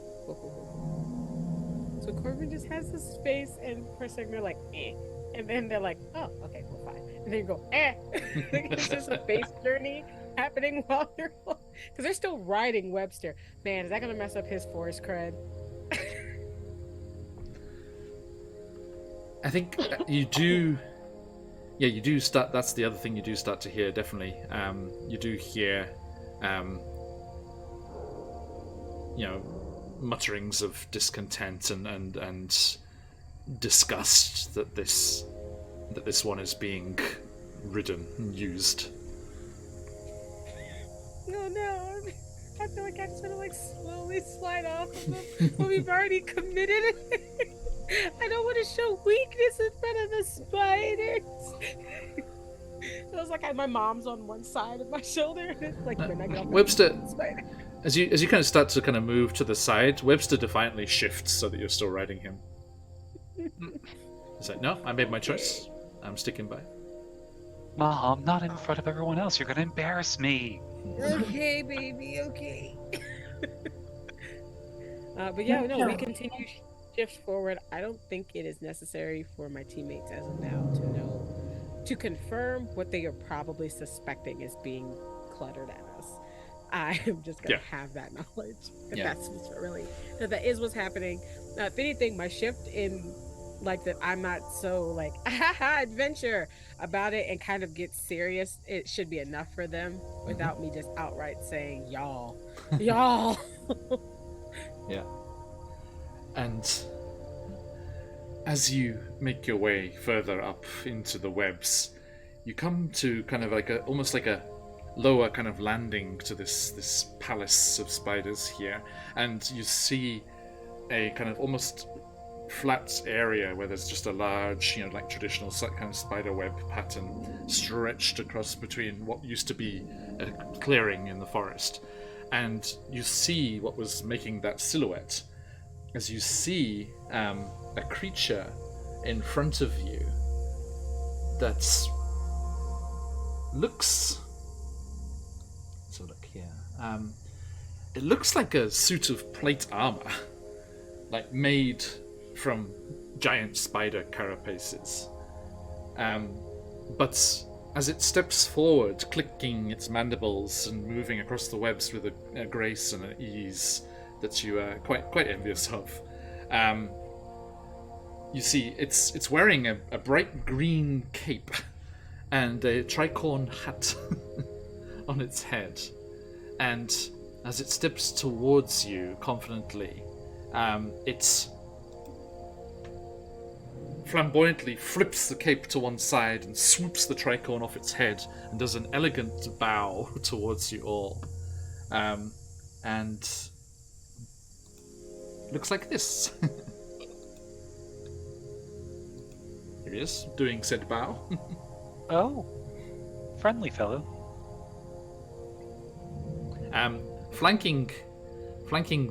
So Corbin just has this face, and for a second they're like, eh. And then they're like, oh, okay, we're fine. And then you go, eh. It's just a face journey happening while you're... Because they're still riding Webster. Man, is that going to mess up his forest cred? I think you do. Yeah, you do start. That's the other thing you do start to hear. Definitely, you do hear, you know, mutterings of discontent and disgust that this one is being ridden and used. No, I feel like I just want to like slowly slide off of them, but we've already committed. I don't want to show weakness in front of the spiders. It was like my mom's on one side of my shoulder. Like when I get off Webster, the spider. as you kind of start to kind of move to the side, Webster defiantly shifts so that you're still riding him. He's like, no, I made my choice. I'm sticking by. Mom, not in front of everyone else. You're going to embarrass me. Okay, baby, okay. But yeah, no, we continue shift forward. I don't think it is necessary for my teammates as of now to confirm what they are probably suspecting is being cluttered at us. I am just gonna have that knowledge that's what's really that is what's happening. If anything, my shift in like that, I'm not so like adventure about it and kind of get serious. It should be enough for them without me just outright saying y'all. Yeah. And as you make your way further up into the webs, you come to kind of like almost like a lower kind of landing to this palace of spiders here, and you see a kind of almost flat area where there's just a large, you know, like traditional kind of spider web pattern stretched across between what used to be a clearing in the forest. And you see what was making that silhouette as you see a creature in front of you that's looks. Let's have a look here. It looks like a suit of plate armor, like made from giant spider carapaces. But as it steps forward, clicking its mandibles and moving across the webs with a grace and an ease that you are quite envious of, you see it's wearing a bright green cape and a tricorn hat on its head. And as it steps towards you confidently, it flamboyantly flips the cape to one side and swoops the tricorn off its head and does an elegant bow towards you all. And looks like this. Here he is, doing said bow. Oh, friendly fellow. Flanking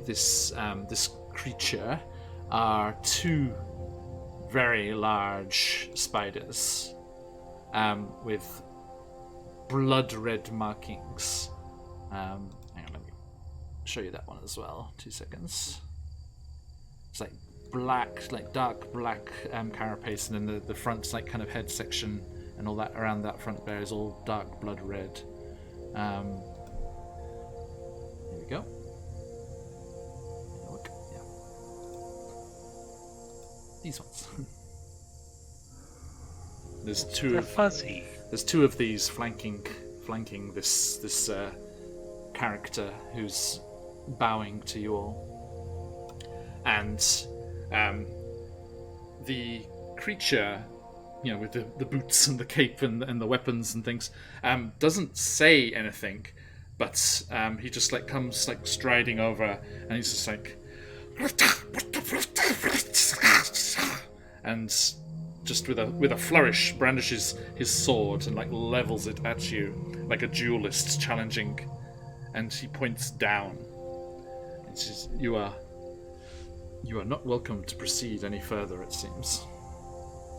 this this creature are two very large spiders with blood-red markings. Hang on, let me show you that one as well. 2 seconds. It's like black, like dark black carapace, and then the front's like kind of head section and all that around that front bear is all dark blood red. Here we go. Look, yeah. These ones. There's two. They're of fuzzy. There's two of these flanking this character who's bowing to you all, and the creature, you know, with the boots and the cape and the weapons and things, doesn't say anything, but he just like comes like striding over, and he's just like, and just with a flourish brandishes his sword and like levels it at you like a duelist challenging, and he points down and says, "You are not welcome to proceed any further, it seems."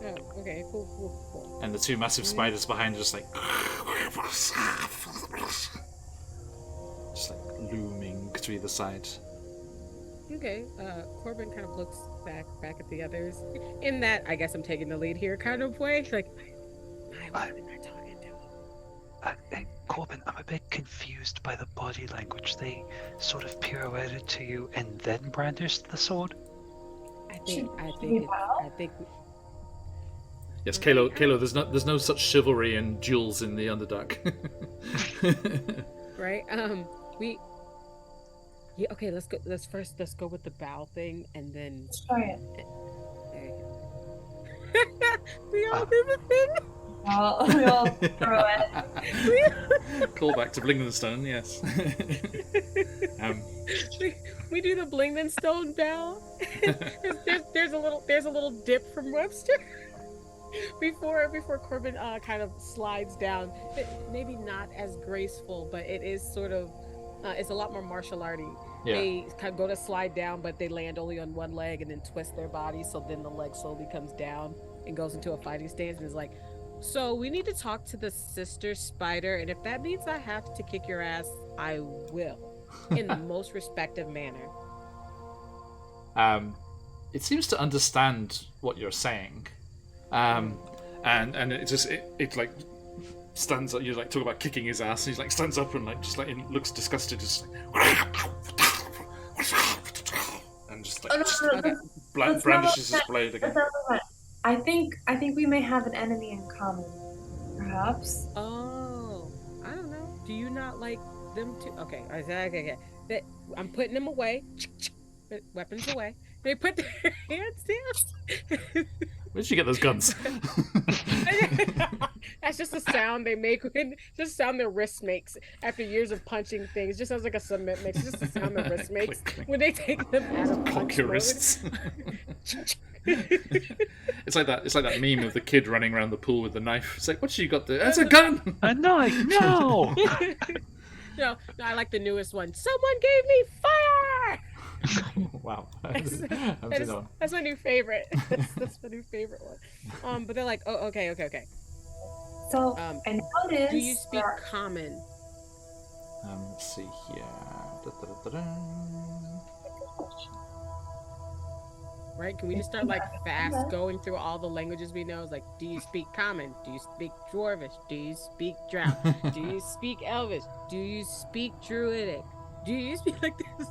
Oh, okay, cool. And the two massive spiders behind just like looming to either side. Okay, Corbin kind of looks back at the others in that, I guess I'm taking the lead here kind of way. Like, my women are talking to him. Corbin, I'm a bit confused by the body language. They sort of pirouetted to you and then brandished the sword? I think. Yes, Kalo, there's no such chivalry and duels in the Underdark. Right? Yeah, okay, let's go with the bow thing and then Try it. there you go. We all do the thing. We all throw it. Call back to Blingdenstone, yes. We do the Blingdenstone bow. there's a little dip from Webster. Before Corbin kind of slides down, maybe not as graceful, but it is sort of it's a lot more martial arty. Yeah. They kind of go to slide down, but they land only on one leg and then twist their body, so then the leg slowly comes down and goes into a fighting stance and is like, "So we need to talk to the sister spider, and if that means I have to kick your ass, I will, in the most respectful manner." It seems to understand what you're saying. And it just it like stands up. You like talk about kicking his ass, and he's like stands up and like just like looks disgusted, just like, and just like brandishes his blade again. I think we may have an enemy in common, perhaps. Oh, I don't know. Do you not like them too? Okay. I'm putting them away. Weapons away. They put their hands down. Where'd you get those guns? That's just the sound they make when just the sound their wrist makes after years of punching things. Just sounds like a cement mix. Just the sound their wrist makes when they take them out of punch your mode. wrists. It's like that meme of the kid running around the pool with the knife. It's like, what you got there? That's a gun. A knife? No. No, I like the newest one. Someone gave me fire. Wow. That's my new favorite. That's my new favorite one. But they're like, oh, okay. So I noticed. Do you speak common? Let's see here. Right? Can we just start like fast going through all the languages we know? It's like, do you speak common? Do you speak Dwarvish? Do you speak Drow? Do you speak Elvish? Do you speak Druidic? Do you speak like this?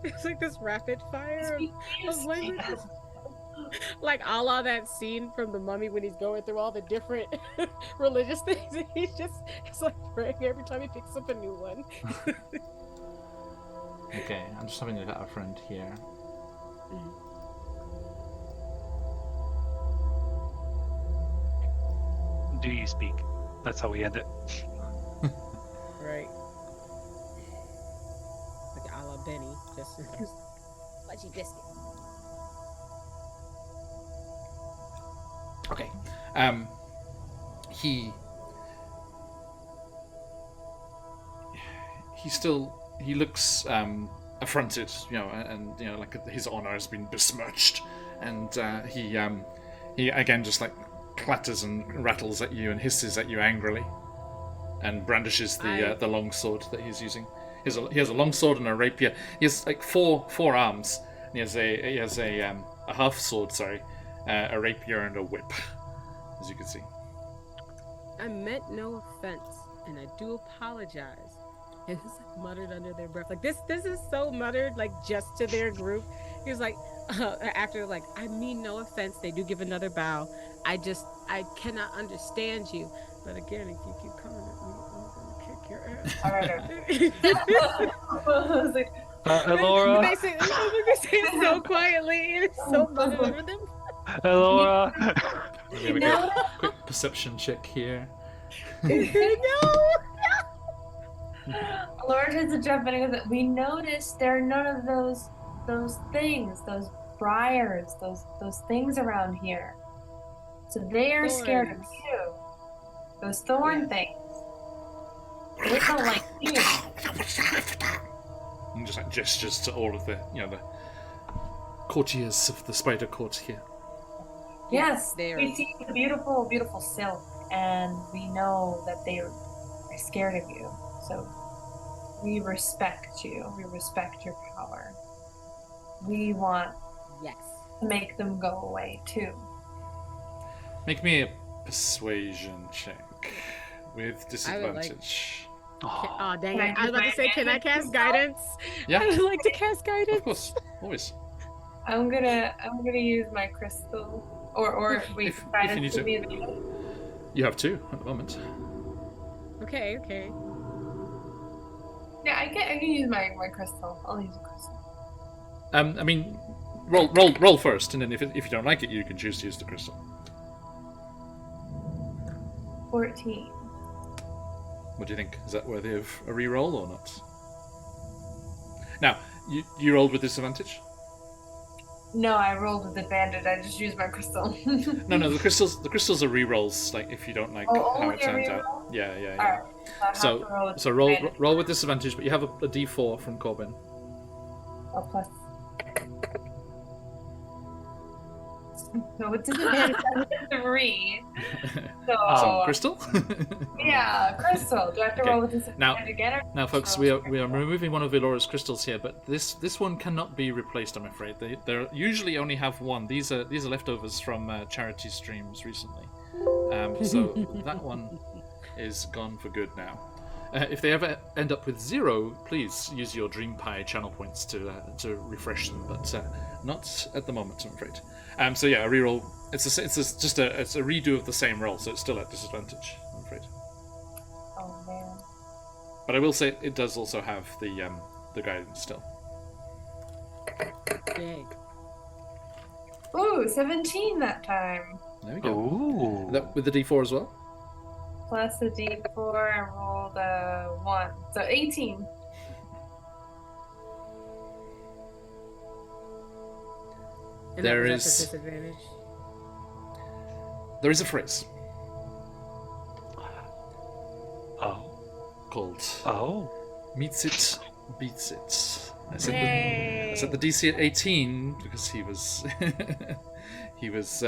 It's like this rapid fire of languages. Like a la that scene from The Mummy when he's going through all the different religious things, and he's like praying every time he picks up a new one. Okay, I'm just having a look at our friend here. Do you speak? That's how we end it. Right. Like a la Benny, just fudgy biscuit. Okay. He looks affronted, and like his honor has been besmirched, and he again just like clatters and rattles at you and hisses at you angrily, and brandishes the long sword that he's using. He has a long sword and a rapier. He has like four arms. And he has a half sword, a rapier and a whip, as you can see. I meant no offense, and I do apologize. And it's like muttered under their breath. Like this is so muttered, like just to their group. He was like, after like, I mean no offense. They do give another bow. I cannot understand you. But again, if you keep coming at me, I'm gonna kick your ass. All right. I was like, Laura. They say it so quietly, and it's so muttered under them. Laura. We're gonna go quick perception check here. No. Laura tries to jump in and goes, we noticed there are none of those things, those briars, those things around here. So they are scared of you. Those thorn things. They don't like you. And just like gestures to all of the the courtiers of the spider court here. Yes, they are. We see the beautiful, beautiful silk, and we know that they are scared of you. So we respect you. We respect your power. We want to make them go away too. Make me a persuasion check with disadvantage. Oh dang it! I was about to say, can I cast guidance? Yeah. I would like to cast guidance. Of course, always. I'm gonna use my crystal, or if we if you need to. You have two at the moment. Okay. Yeah, I can use my crystal. I'll use a crystal. I mean, roll first, and then if you don't like it, you can choose to use the crystal. 14. What do you think? Is that worthy of a re-roll or not? Now, you rolled with disadvantage? No, I rolled with advantage. I just used my crystal. No, the crystals are re-rolls. Like if you don't like how it turns out. Yeah. Right. So roll with disadvantage, but you have a D4 from Corbin. Oh, plus. No, it's disadvantage. 3. So crystal. Yeah, crystal. Do I have to roll with disadvantage again? Now, folks, we are removing one of Elora's crystals here, but this one cannot be replaced. I'm afraid they usually only have one. These are leftovers from charity streams recently, so that one is gone for good now. If they ever end up with 0, please use your Dream Pie channel points to refresh them, but not at the moment, I'm afraid. So yeah, a reroll. It's a redo of the same roll, so it's still at disadvantage, I'm afraid. Oh man. But I will say it does also have the guidance still. Yay. Ooh, 17 that time. There we go. Ooh. That with the D4 as well. Plus the D4, I rolled a 1, so 18. And There that was is- at the disadvantage. There is a phrase Oh. called Oh. "meets it, beats it," I set the DC at 18 because he was he was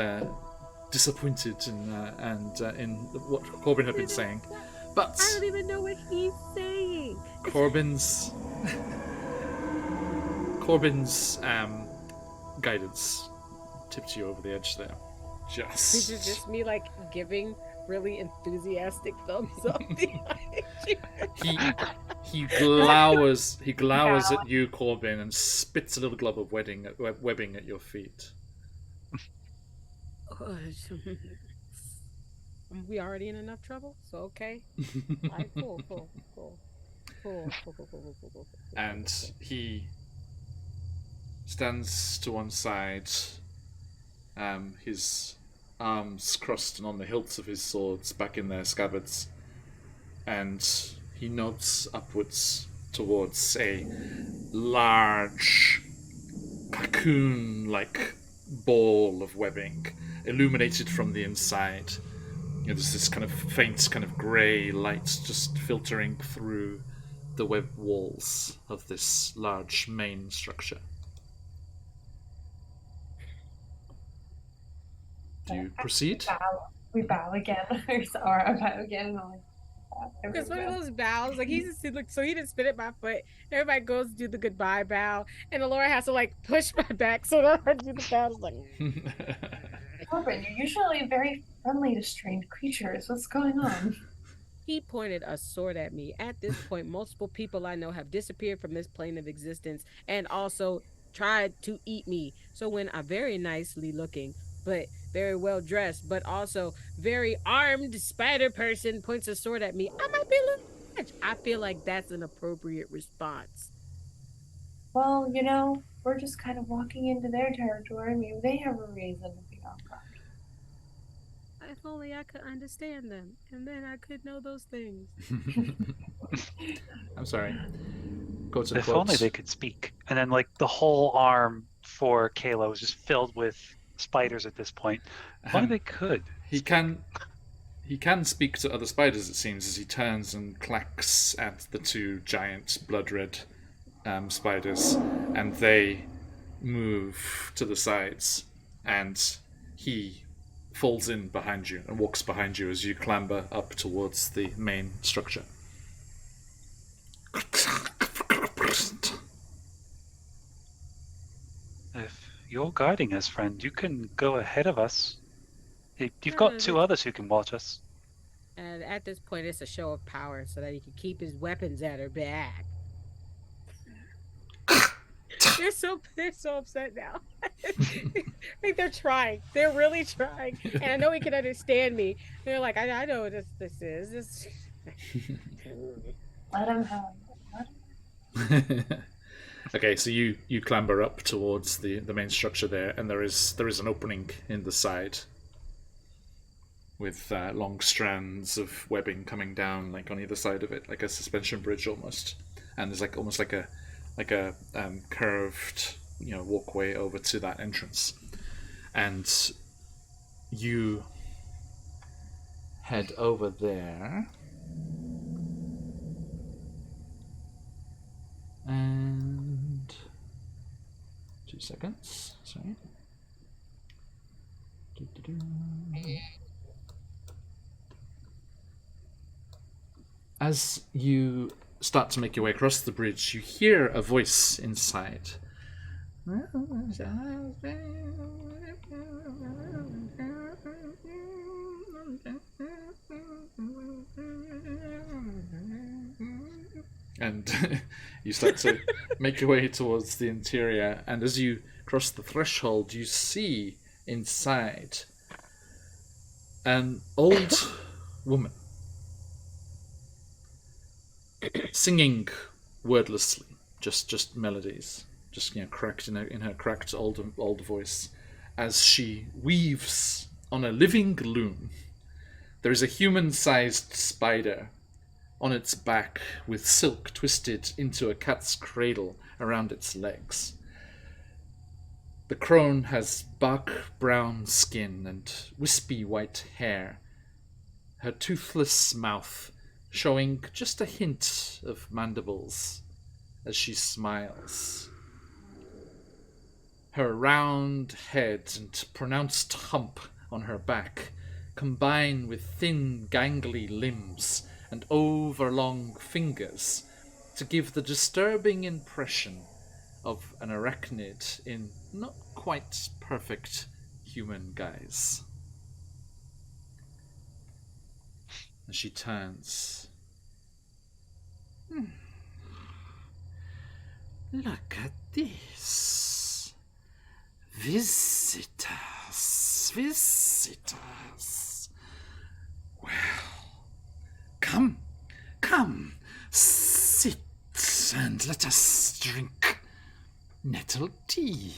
disappointed in what Corbin had been saying. But I don't even know what he's saying. Corbin's guidance tipped you over the edge there. This is just me like giving really enthusiastic thumbs up behind you. He glowers at you, Corbin, and spits a little glob of webbing at your feet. We already in enough trouble, so okay. All right, cool. And he stands to one side, his arms crossed and on the hilts of his swords back in their scabbards, and he nods upwards towards a large cocoon-like ball of webbing, illuminated from the inside. There's this kind of faint, kind of grey light just filtering through the web walls of this large main structure. Do you proceed? We bow again, or I bow again. It's one of those bows. Like he's just so he didn't spit at my foot. Everybody goes to do the goodbye bow, and Alora has to like push my back so that I do the bow. It's like. Corbin, you're usually very friendly to strange creatures. What's going on? He pointed a sword at me. At this point, multiple people I know have disappeared from this plane of existence and also tried to eat me. So when a very nicely looking, but very well dressed, but also very armed spider person points a sword at me, I might be a little much. I feel like that's an appropriate response. Well, we're just kind of walking into their territory. Maybe they have a reason to be on guard. If only I could understand them, and then I could know those things. I'm sorry. If only they could speak. And then, like, the whole arm for Kalo is just filled with spiders at this point. If only they could. He can speak to other spiders, it seems, as he turns and clacks at the two giant blood-red spiders, and they move to the sides, and he falls in behind you and walks behind you as you clamber up towards the main structure. If you're guiding us, friend, you can go ahead of us. You've got two others who can watch us. And at this point, it's a show of power so that he can keep his weapons at her back. They're so upset now. Like they're trying. They're really trying. And I know he can understand me. They're like, I know what this is. Let him have it. Okay, so you clamber up towards the main structure there, and there is an opening in the side with long strands of webbing coming down, like on either side of it, like a suspension bridge almost. And there's almost like a curved, walkway over to that entrance. And you head over there. And 2 seconds. Sorry. As you start to make your way across the bridge, you hear a voice inside. And you start to make your way towards the interior, and as you cross the threshold, you see inside an old woman singing wordlessly, just melodies, just cracked in her cracked old voice, as she weaves on a living loom. There is a human-sized spider on its back with silk twisted into a cat's cradle around its legs. The crone has bark brown skin and wispy white hair, her toothless mouth showing just a hint of mandibles as she smiles. Her round head and pronounced hump on her back combine with thin, gangly limbs and overlong fingers to give the disturbing impression of an arachnid in not quite perfect human guise. And she turns. Look at this. Visitors. Well, come, sit and let us drink nettle tea.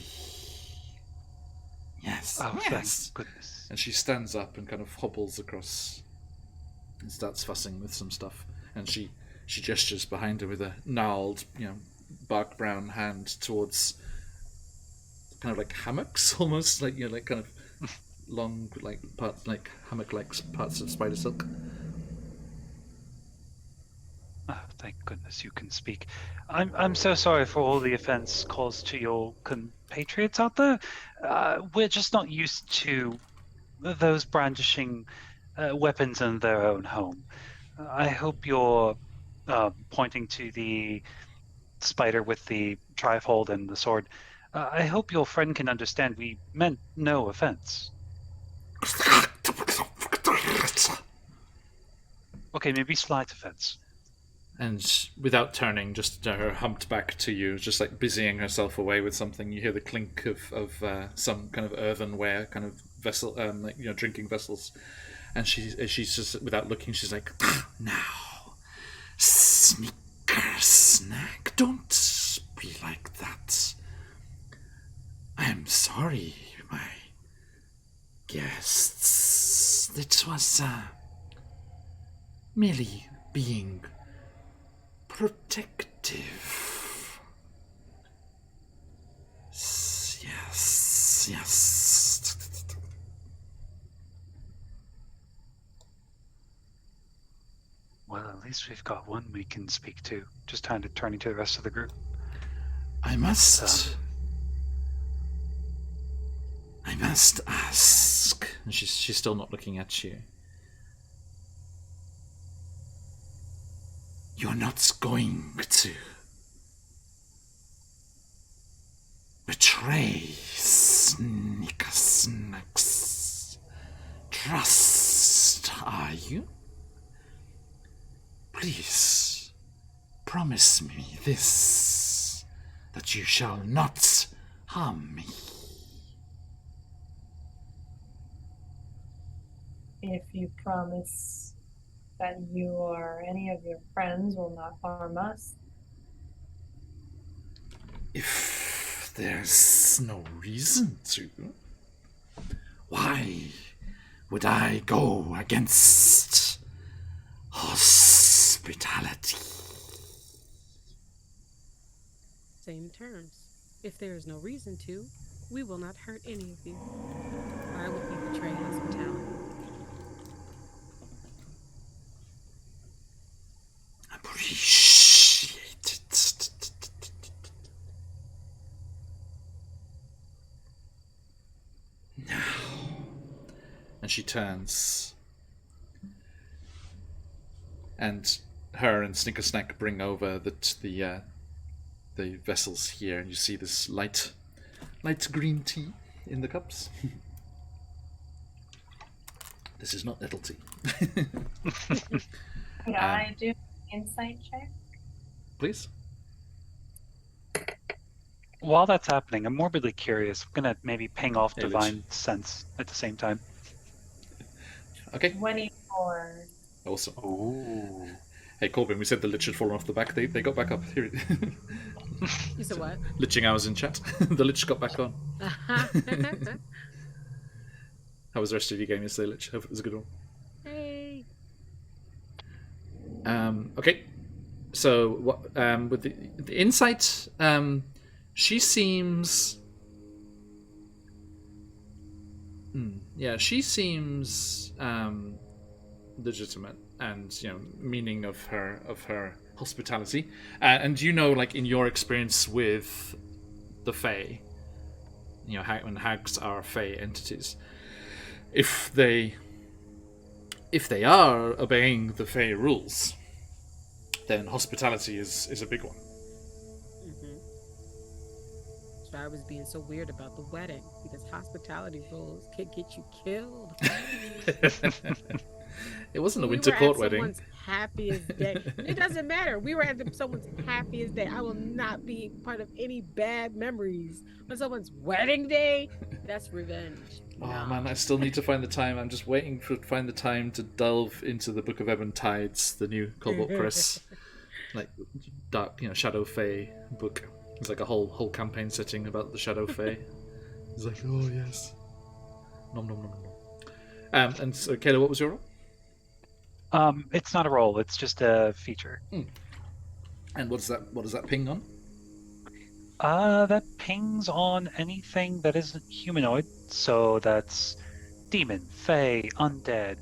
Yes, Oh, yes. thank goodness. And she stands up and kind of hobbles across and starts fussing with some stuff. And she gestures behind her with a gnarled, bark brown hand towards kind of like hammocks, almost like like kind of long, like parts, like hammock-like parts of spider silk. Oh, thank goodness you can speak. I'm so sorry for all the offense caused to your compatriots out there. We're just not used to those brandishing weapons in their own home. I hope you're pointing to the spider with the trifold and the sword. I hope your friend can understand we meant no offense. Okay, maybe slight offense. And without turning, just her humped back to you, just like busying herself away with something. You hear the clink of some kind of earthenware kind of vessel, drinking vessels. And she's just, without looking, she's like, now, snicker snack, don't be like that. I am sorry, my guests. It was merely being protective. Yes. Well, at least we've got one we can speak to. Just turning to the rest of the group. I must ask. And she's still not looking at you. You're not going to betray Snickersnack's trust, are you? Please, promise me this, that you shall not harm me. If you promise that you or any of your friends will not harm us. If there's no reason to, why would I go against hospitality? Same terms. If there is no reason to, we will not hurt any of you. Why would we betray hospitality? Appreciate it. Now, and she turns, and her and Snickersnack bring over the vessels here, and you see this light green tea in the cups. This is not nettle tea. Could I do an insight check? Please. While that's happening, I'm morbidly curious. I'm gonna maybe ping off Hey, divine sense at the same time. Okay. 24. Awesome. Ooh. Hey, Corbin, we said the lich had fallen off the back. They got back up. Here. You said what? Liching hours in chat. The lich got back on. How was the rest of your game yesterday, Lich? Hope it was a good one. Hey. Okay. So what? With the insight, she seems. Yeah, she seems legitimate and meaning of her hospitality. And like in your experience with the Fae, when hags are Fae entities, if they are obeying the Fae rules, then hospitality is a big one. So I was being so weird about the wedding because hospitality rules can get you killed. It wasn't a winter court wedding. Someone's happiest day. It doesn't matter. We were at someone's happiest day. I will not be part of any bad memories on someone's wedding day. That's revenge. Oh man, I still need to find the time. I'm just waiting to find the time to delve into the Book of Ebb and Tides, the new Cobalt Press, like dark, Shadow Fae book. It's like a whole campaign setting about the Shadow Fae. It's like, oh yes, nom nom nom nom. And so, Kayla, what was your role? It's not a role. It's just a feature. And what does that ping on? That pings on anything that isn't humanoid. So that's demon, fae, undead.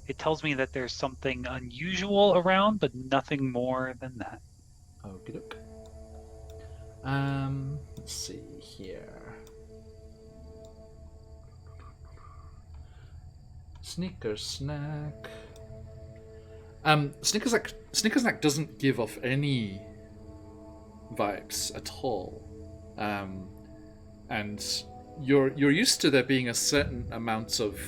It tells me that there's something unusual around, but nothing more than that. Okie doke. Let's see here. Snicker snack. Snicker snack doesn't give off any vibes at all. And you're used to there being a certain amount of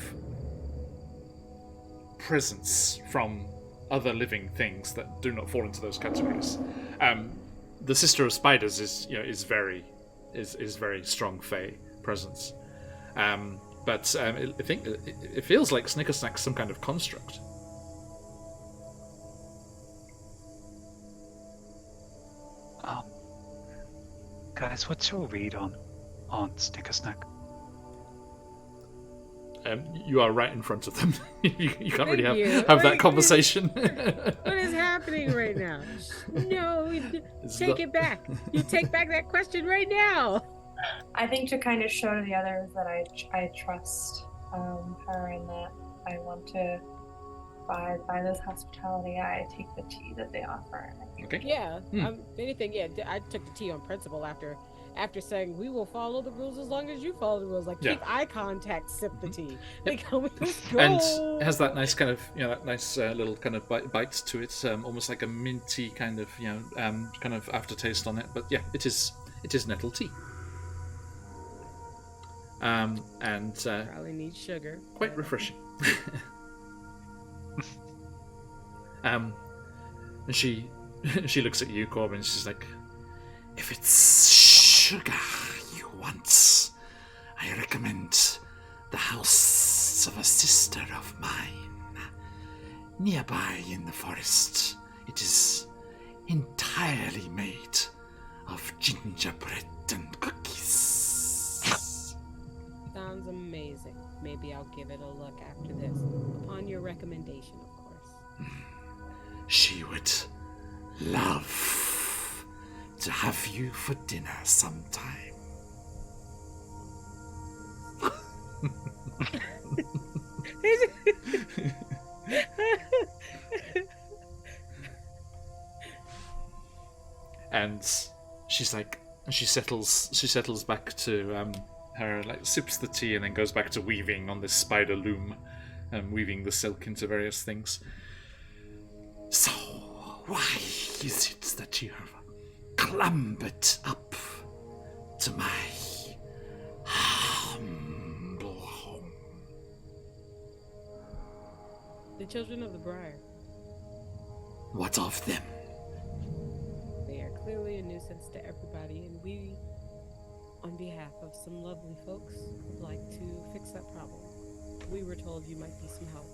presence from other living things that do not fall into those categories. The Sister of Spiders is very strong Fae presence. But I think it feels like Snicker Snack's some kind of construct. Guys, what's your read on Snicker Snack? You are right in front of them. you can't really have that conversation. What is happening right now? No, take it back. You take back that question right now. I think to kind of show to the others that I trust her and that I want to by this hospitality, I take the tea that they offer. Okay. Yeah. If anything, I took the tea on principle after saying we will follow the rules as long as you follow the rules. Like keep eye contact, sip the tea. Like, let's go. And it has that nice kind of that nice little kind of bite to it, almost like a minty kind of kind of aftertaste on it. But yeah, it is nettle tea. And probably need sugar. Quite refreshing. And she looks at you, Corbin, and she's like, if it's sugar you want, I recommend the house of a sister of mine, nearby in the forest. It is entirely made of gingerbread and cookies. Sounds amazing. Maybe I'll give it a look after this, upon your recommendation, of course. She would love to have you for dinner sometime. And she's like, she settles back to her, like sips the tea and then goes back to weaving on this spider loom, weaving the silk into various things. So, why is it that you have clambered up to my humble home? The children of the Briar. What of them? They are clearly a nuisance to everybody, and we, on behalf of some lovely folks, would like to fix that problem. We were told you might be some help.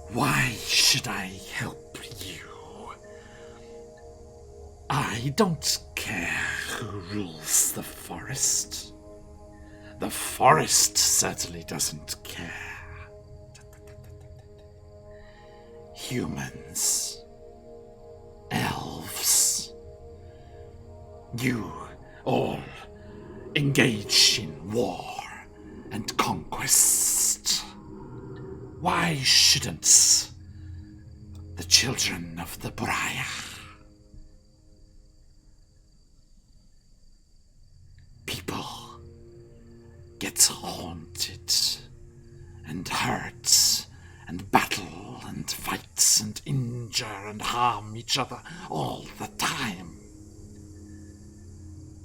Why should I help you? I don't care who rules the forest. The forest certainly doesn't care. Humans, elves, you all engage in war and conquest. Why shouldn't the children of the Briar people get haunted and hurt and battle and fight and injure and harm each other all the time?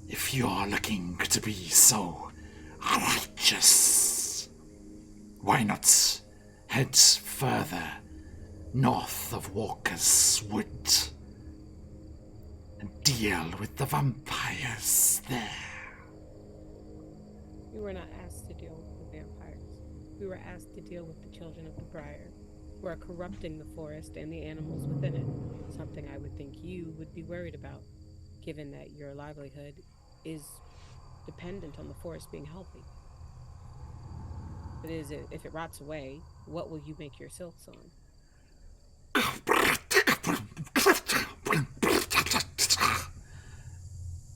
If you are looking to be so righteous, why not head further north of Walker's Wood and deal with the vampires there? We were not asked to deal with the vampires. We were asked to deal with the children of the Briar, who are corrupting the forest and the animals within it. Something I would think you would be worried about, given that your livelihood is dependent on the forest being healthy. But if it rots away, what will you make your silks on?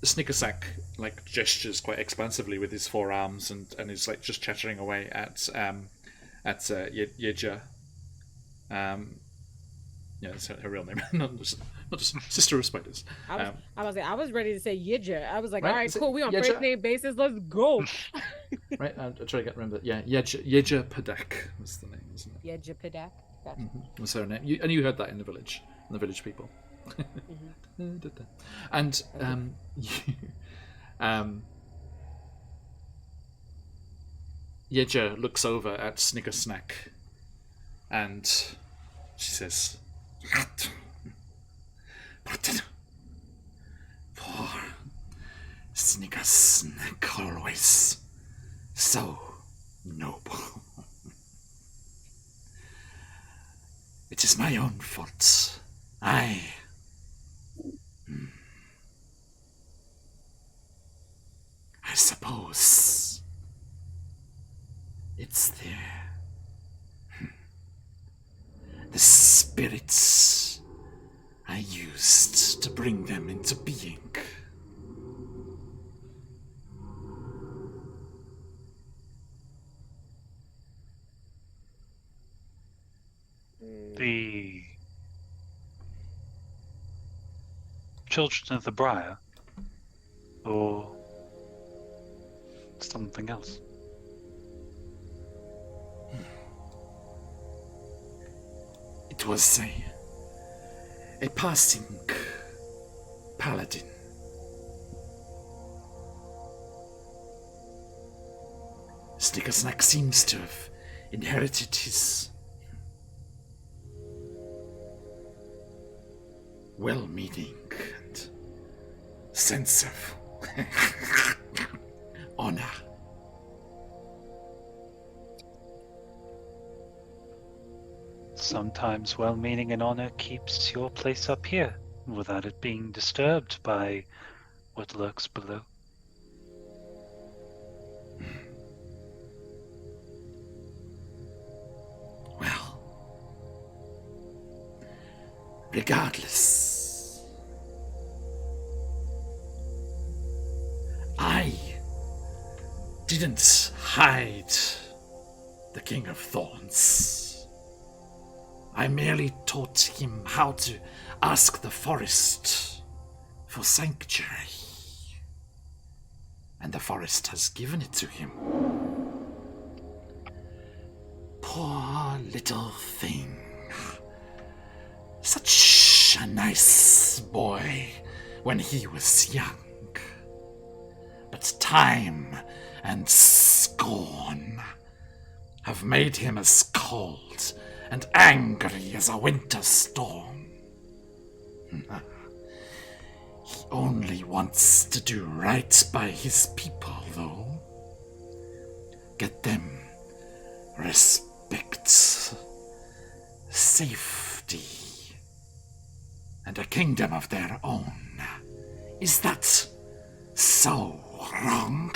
Snickersack gestures quite expansively with his forearms and is just chattering away at Yeja. Yeah, that's her real name, not just Sister of Spiders. I was ready to say Yidja. I was like, Right, all right, is it cool. We on Yeja? first name basis. Let's go. Right, I'll try to remember that. Yeah, Yeja Padak was the name, isn't it? Yidja Padak. Gotcha. Was her name? You heard that in the village people. And Yeja looks over at Snickersnack and she says, poor Snickersnack, always so noble. It is my own fault. I suppose it's the spirits I used to bring them into being. The children of the Briar, or something else? It was a passing paladin. Snickersnack seems to have inherited his well-meaning and sense of honor. Sometimes well-meaning and honor keeps your place up here without it being disturbed by what lurks below. Well, regardless, I didn't hide the King of Thorns. I merely taught him how to ask the forest for sanctuary. And the forest has given it to him. Poor little thing. Such a nice boy when he was young. But time and scorn have made him as cold and angry as a winter storm. He only wants to do right by his people, though. Get them respect, safety, and a kingdom of their own. Is that so wrong?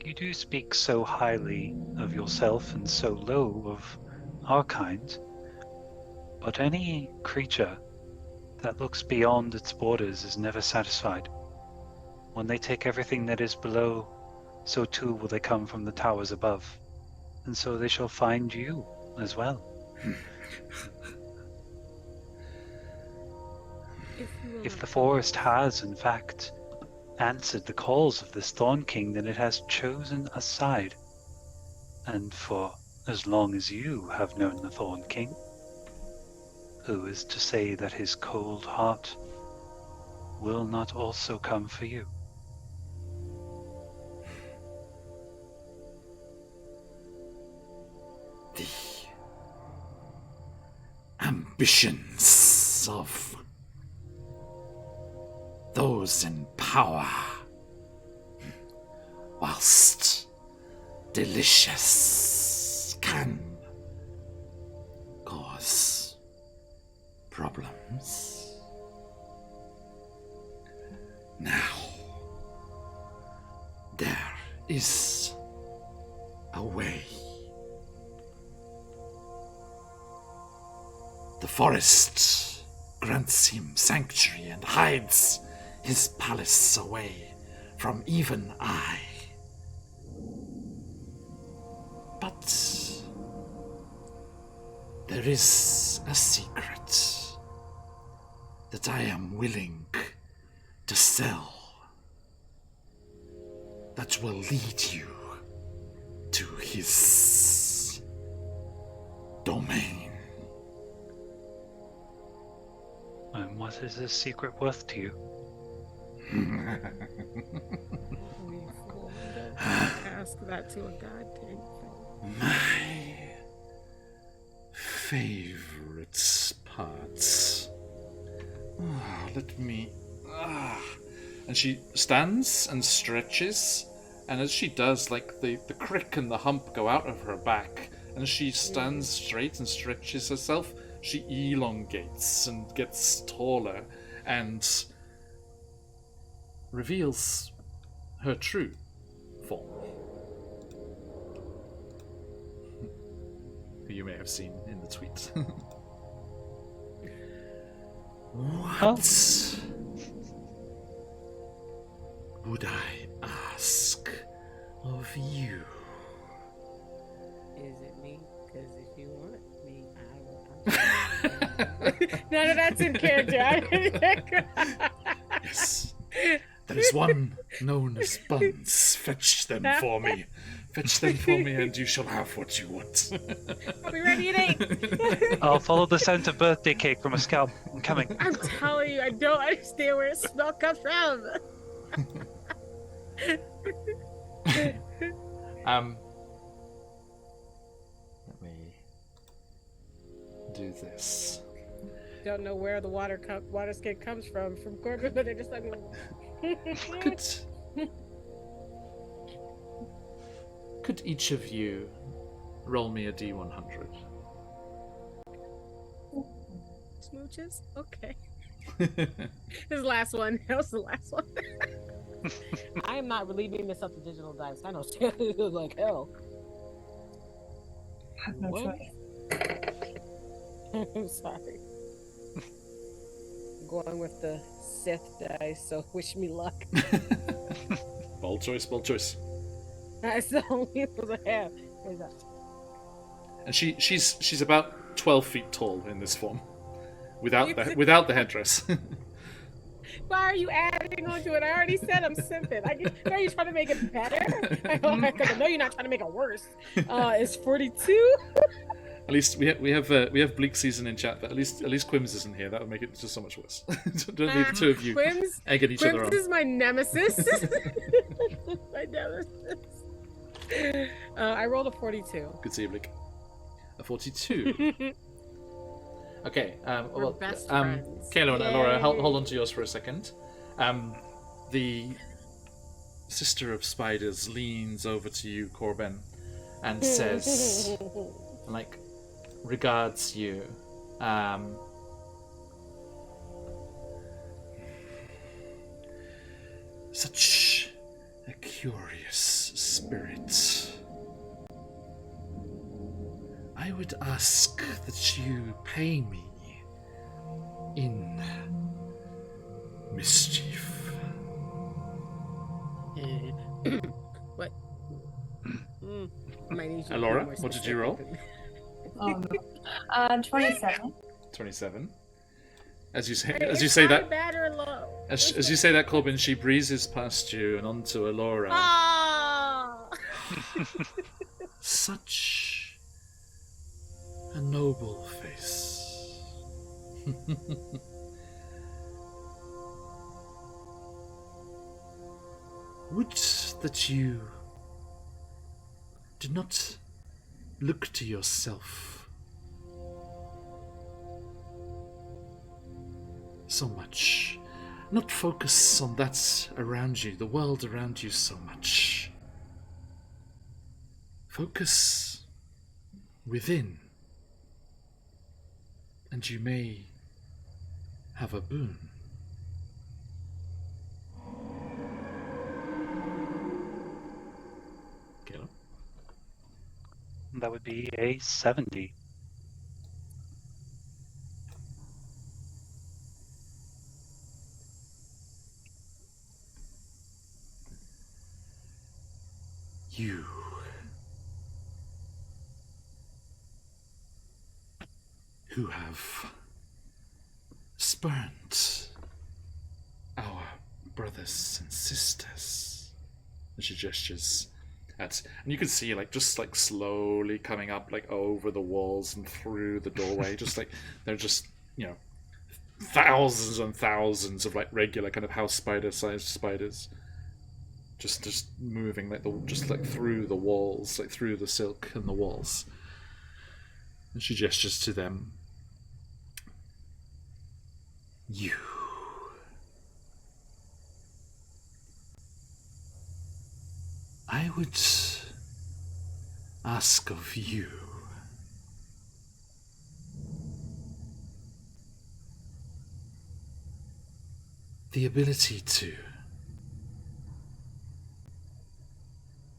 You do speak so highly of yourself and so low of our kind, but any creature that looks beyond its borders is never satisfied. When they take everything that is below, so too will they come from the towers above, and so they shall find you as well. If the forest has, in fact, answered the calls of this Thorn King, then it has chosen a side. And for as long as you have known the Thorn King, who is to say that his cold heart will not also come for you? The ambitions of those in power, whilst delicious, can cause problems. Now, there is a way. The forest grants him sanctuary and hides his palace away from even I. But there is a secret that I am willing to sell that will lead you to his domain. And what is this secret worth to you? Ask that to a goddamn thing. My favorite parts. Let me. And she stands and stretches, and as she does, like the crick and the hump go out of her back, and as she stands straight and stretches herself, she elongates and gets taller and reveals her true form. Who you may have seen in the tweet. What would I ask of you? Is it me? Because if you want me, I will. None of that's in character. Yes. There is one known as Buns. Fetch them for me. Fetch them for me, and you shall have what you want. I'll be ready at 8. I'll follow the scent of birthday cake from a scalp. I'm coming. I'm telling you, I don't understand where the smell comes from. Let me do this. Don't know where the water skin comes from Corbin, but they're just like. Could each of you roll me a D100? Smooches? Okay. This is the last one. That was the last one. I am not relieving this up to digital dice. I know Stanley was like hell. I have no What? choice. I'm sorry. Going with the Sith dice, so wish me luck. Bold choice, bold choice. That's the only one I have. And she's about 12 feet tall in this form, without the headdress. Why are you adding on to it? I already said I'm simping. Are you trying to make it better? I know you're not trying to make it worse. It's 42. At least we have Bleak Season in chat, but at least Quims isn't here. That would make it just so much worse. Don't leave the two of you egging each other on. Quims is my nemesis. My nemesis. I rolled a 42. Good to see you, Bleak. A 42. Okay. We're best friends. Kayla and Yay. Laura, hold on to yours for a second. The Sister of Spiders leans over to you, Corbin, and says, like, regards you. Such a curious spirit. I would ask that you pay me in mischief. What? I might need you to be Alora, more what did you roll? specific. Oh no. 27. 27. As you It's say not that, bad or low. as you say that, Corbin, she breezes past you and onto Alora. Ah! Such a noble face. Would that you did not look to yourself so much, not focus on that around you, the world around you so much. Focus within, and you may have a boon. Caleb? That would be a 70. You who have spurned our brothers and sisters. And she gestures at, and you can see just slowly coming up over the walls and through the doorway, just they're just thousands and thousands of regular kind of house spider sized spiders. Just moving through the walls, through the silk and the walls. And she gestures to them. You. I would ask of you the ability to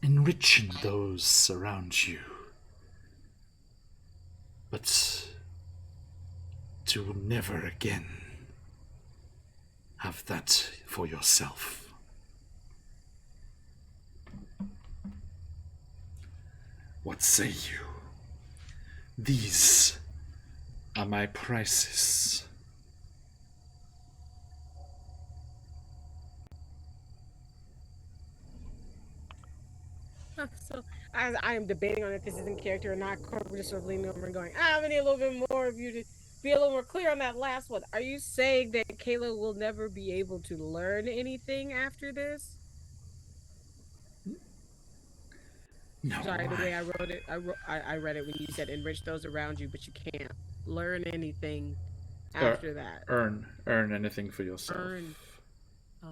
enriching those around you, but to never again have that for yourself. What say you? These are my prices. So I am debating on if this is in character or not. Corbin just sort of leaning over and going, I need a little bit more of you to be a little more clear on that last one. Are you saying that Kayla will never be able to learn anything after this? No. Sorry, the way I wrote it, I read it when you said enrich those around you, but you can't learn anything after that. Earn anything for yourself. Earn. Oh,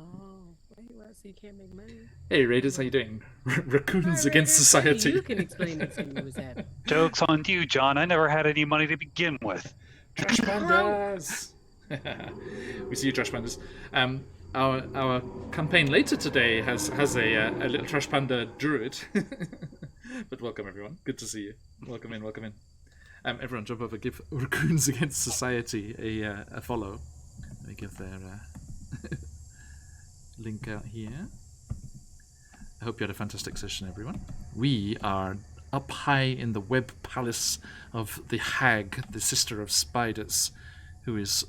wait, well, so you can't make money. Hey Raiders, how you doing? Raccoons Hi, Against Raiders. Society. You can explain it to me, was that? Joke's on you, John. I never had any money to begin with. Trash pandas. We see you, trash pandas. Our campaign later today has a little trash panda druid. But welcome everyone. Good to see you. Welcome in. Everyone, jump over. Give Raccoons Against Society a follow. Let me give their link out here. I hope you had a fantastic session, everyone. We are up high in the web palace of the hag, the sister of spiders, who is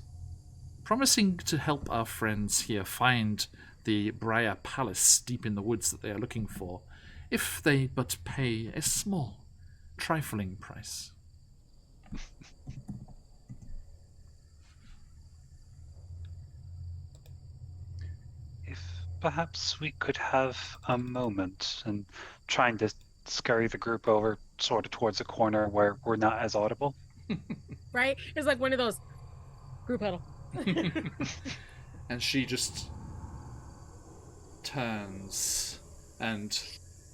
promising to help our friends here find the Briar Palace deep in the woods that they are looking for, if they but pay a small, trifling price. If perhaps we could have a moment and trying to scurry the group over sort of towards a corner where we're not as audible. Right? It's like one of those group huddle. And she just turns and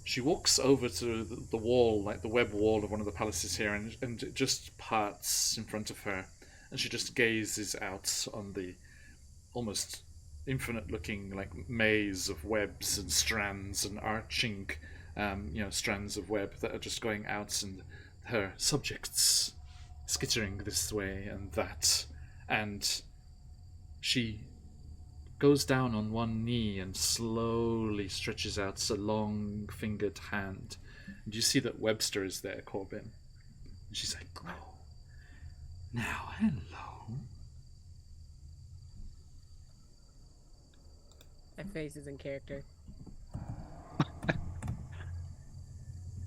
she walks over to the wall, like the web wall of one of the palaces here, and it just parts in front of her, and she just gazes out on the almost infinite looking maze of webs and strands and arching strands of web that are just going out, and her subjects skittering this way and that, and she goes down on one knee and slowly stretches out a long-fingered hand. And you see that Webster is there, Corbin. And she's like, "Oh, now, hello." That face is in character.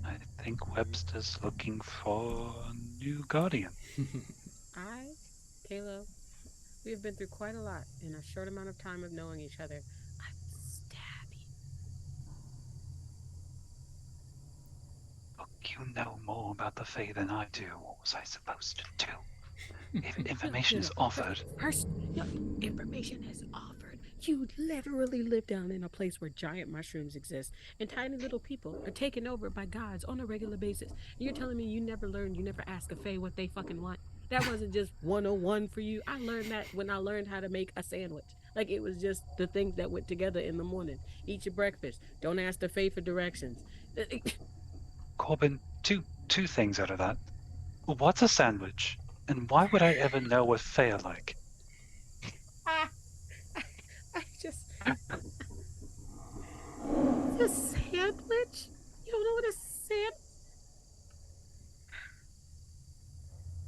I think Webster's looking for a new guardian. Caleb, we have been through quite a lot in a short amount of time of knowing each other. I'm stabby. Look, you know more about the Fae than I do. What was I supposed to do? If information is offered... Information is offered. You literally live down in a place where giant mushrooms exist and tiny little people are taken over by gods on a regular basis. And you're telling me you never learned, you never ask a Fae what they fucking want? That wasn't just 101 for you. I learned that when I learned how to make a sandwich. Like, it was just the things that went together in the morning. Eat your breakfast. Don't ask the Fae for directions. Corbin, two things out of that. What's a sandwich? And why would I ever know what Fae are like? The sandwich? You don't know what a sandwich?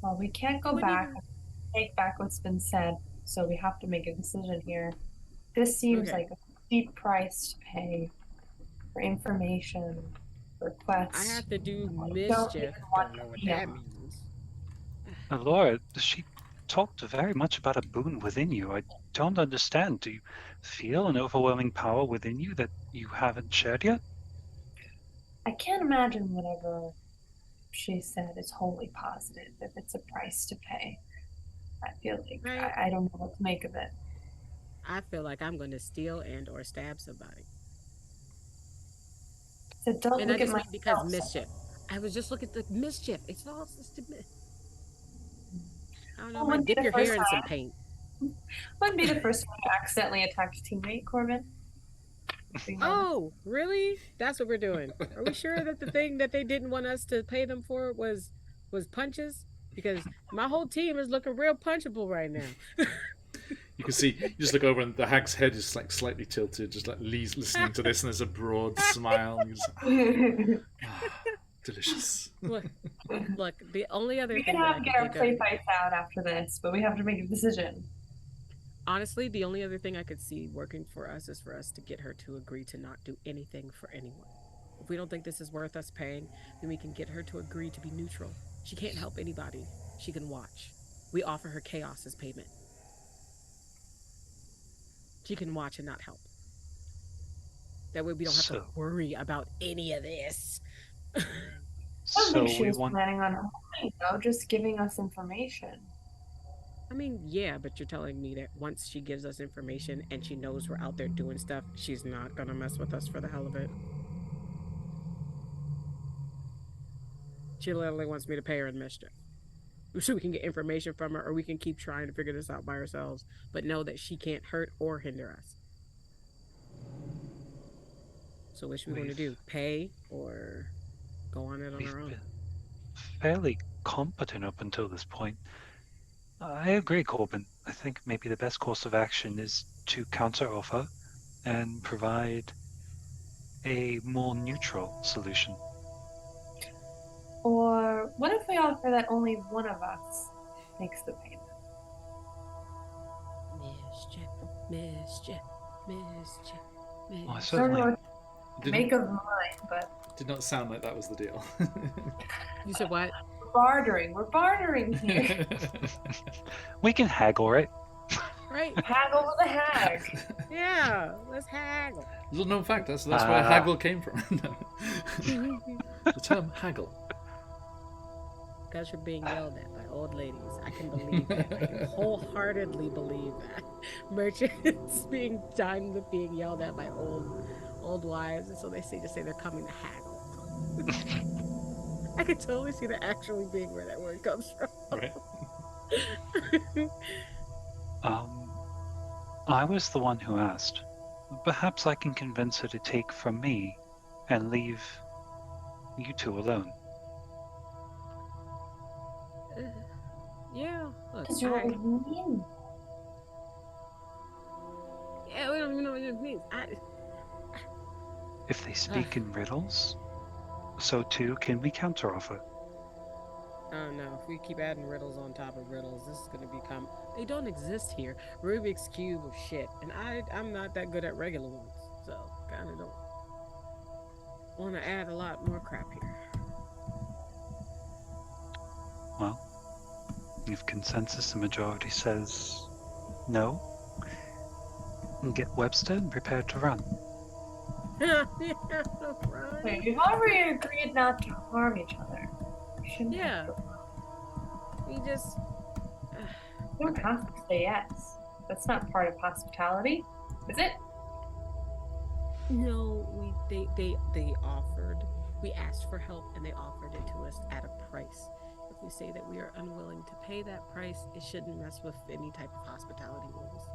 Well, we can't go back and take back what's been said, so we have to make a decision here. This seems like a steep price to pay for information, for quests. I have to do mischief. Don't know what that means. Laura, she talked very much about a boon within you. I don't understand. Do you feel an overwhelming power within you that you haven't shared yet? I can't imagine whatever she said is wholly positive if it's a price to pay. I feel like I don't know what to make of it. I feel like I'm going to steal and or stab somebody. So don't and look I at just my mean because mischief. I was just looking at the mischief. It's all just I don't know. Dip your hair in some paint. Wouldn't be the first time you accidentally attacked a teammate, Corbin. Oh, really? That's what we're doing. Are we sure that the thing that they didn't want us to pay them for was punches? Because my whole team is looking real punchable right now. You can see, you just look over and the hag's head is like slightly tilted, just like listening to this, and there's a broad smile. And delicious. Look, the only other we thing can have get our play fights out after this, but we have to make a decision. Honestly, the only other thing I could see working for us is for us to get her to agree to not do anything for anyone. If we don't think this is worth us paying, then we can get her to agree to be neutral. She can't help anybody. She can watch. We offer her chaos as payment. She can watch and not help. That way we don't have to worry about any of this. I don't think she was planning on helping, though, just giving us information. I mean, yeah, but you're telling me that once she gives us information and she knows we're out there doing stuff, she's not gonna mess with us for the hell of it. She literally wants me to pay her in mischief. So we can get information from her, or we can keep trying to figure this out by ourselves, but know that she can't hurt or hinder us. So what should we want to do? Pay or go on it on our own? Been fairly competent up until this point. I agree, Corbin. I think maybe the best course of action is to counter-offer and provide a more neutral solution. Or what if we offer that only one of us makes the payment? Mischief. I certainly make of mine, but did not sound like that was the deal. You said what? We're bartering here. We can haggle, right? Right. Haggle with a hag. Yeah, let's haggle. Little known fact, that's where haggle came from. The term haggle. Because you're being yelled at by old ladies. I can believe that. I can wholeheartedly believe that. Merchants being done with being yelled at by old wives, and so they just say they're coming to haggle. I could totally see that actually being where that word comes from. Right. I was the one who asked. Perhaps I can convince her to take from me and leave you two alone. Yeah. Look, Because you're mean. we don't even know what it means. If they speak in riddles, so too can we counteroffer. Oh no, if we keep adding riddles on top of riddles, this is gonna become they don't exist here. Rubik's Cube of shit. And I'm not that good at regular ones. So kinda don't wanna add a lot more crap here. Well, if consensus the majority says no, get Webster and prepare to run. Wait, we've already agreed not to harm each other. We shouldn't Yeah. have to. We just You don't have to say yes. That's not part of hospitality, is it? no, they offered. We asked for help and they offered it to us at a price. If we say that we are unwilling to pay that price, it shouldn't mess with any type of hospitality rules.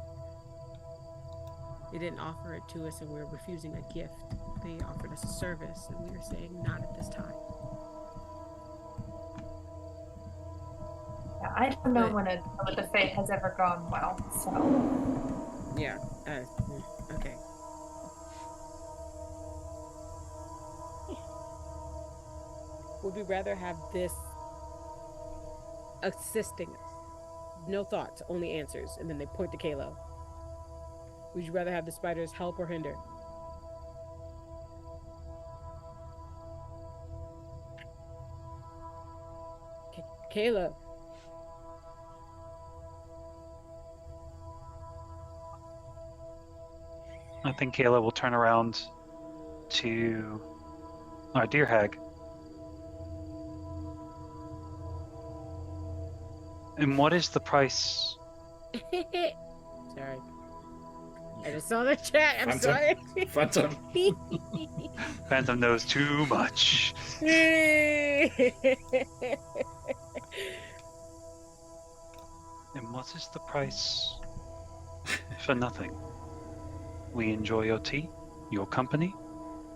They didn't offer it to us and we were refusing a gift. They offered us a service and we were saying not at this time. Yeah, I don't know But- when what the fate has ever gone well, so. Yeah. Okay. Would we rather have this assisting us? No thoughts, only answers. And then they point to Kalo. Would you rather have the spiders help or hinder? Kayla. I think Kayla will turn around to our deer hag. And what is the price? Sorry. I just saw the chat. I'm Phantom. sorry. Phantom. Phantom knows too much. And what is the price for nothing? We enjoy your tea, your company,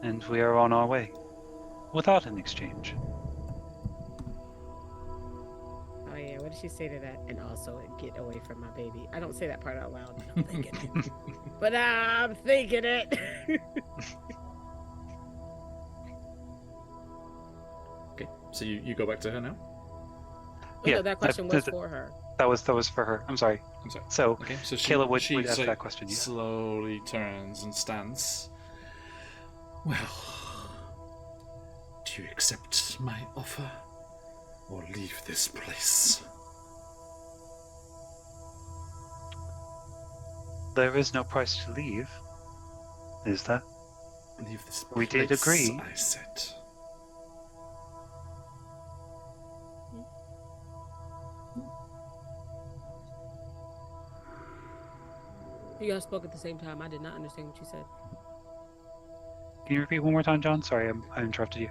and we are on our way without an exchange. Oh yeah, what did she say to that? And also get away from my baby. I don't say that part out loud. I'm thinking it. But I'm thinking it. Okay, so you go back to her now? Yeah, No, that question was that- for her. That was for her. I'm sorry. I'm sorry. So Okay, so Kayla would ask so that question. Yeah. slowly turns and stands. Well, do you accept my offer or leave this place? There is no price to leave, is there? Leave this place. We did agree. I said. You guys spoke at the same time. I did not understand what you said. Can you repeat one more time, John? Sorry, I interrupted you.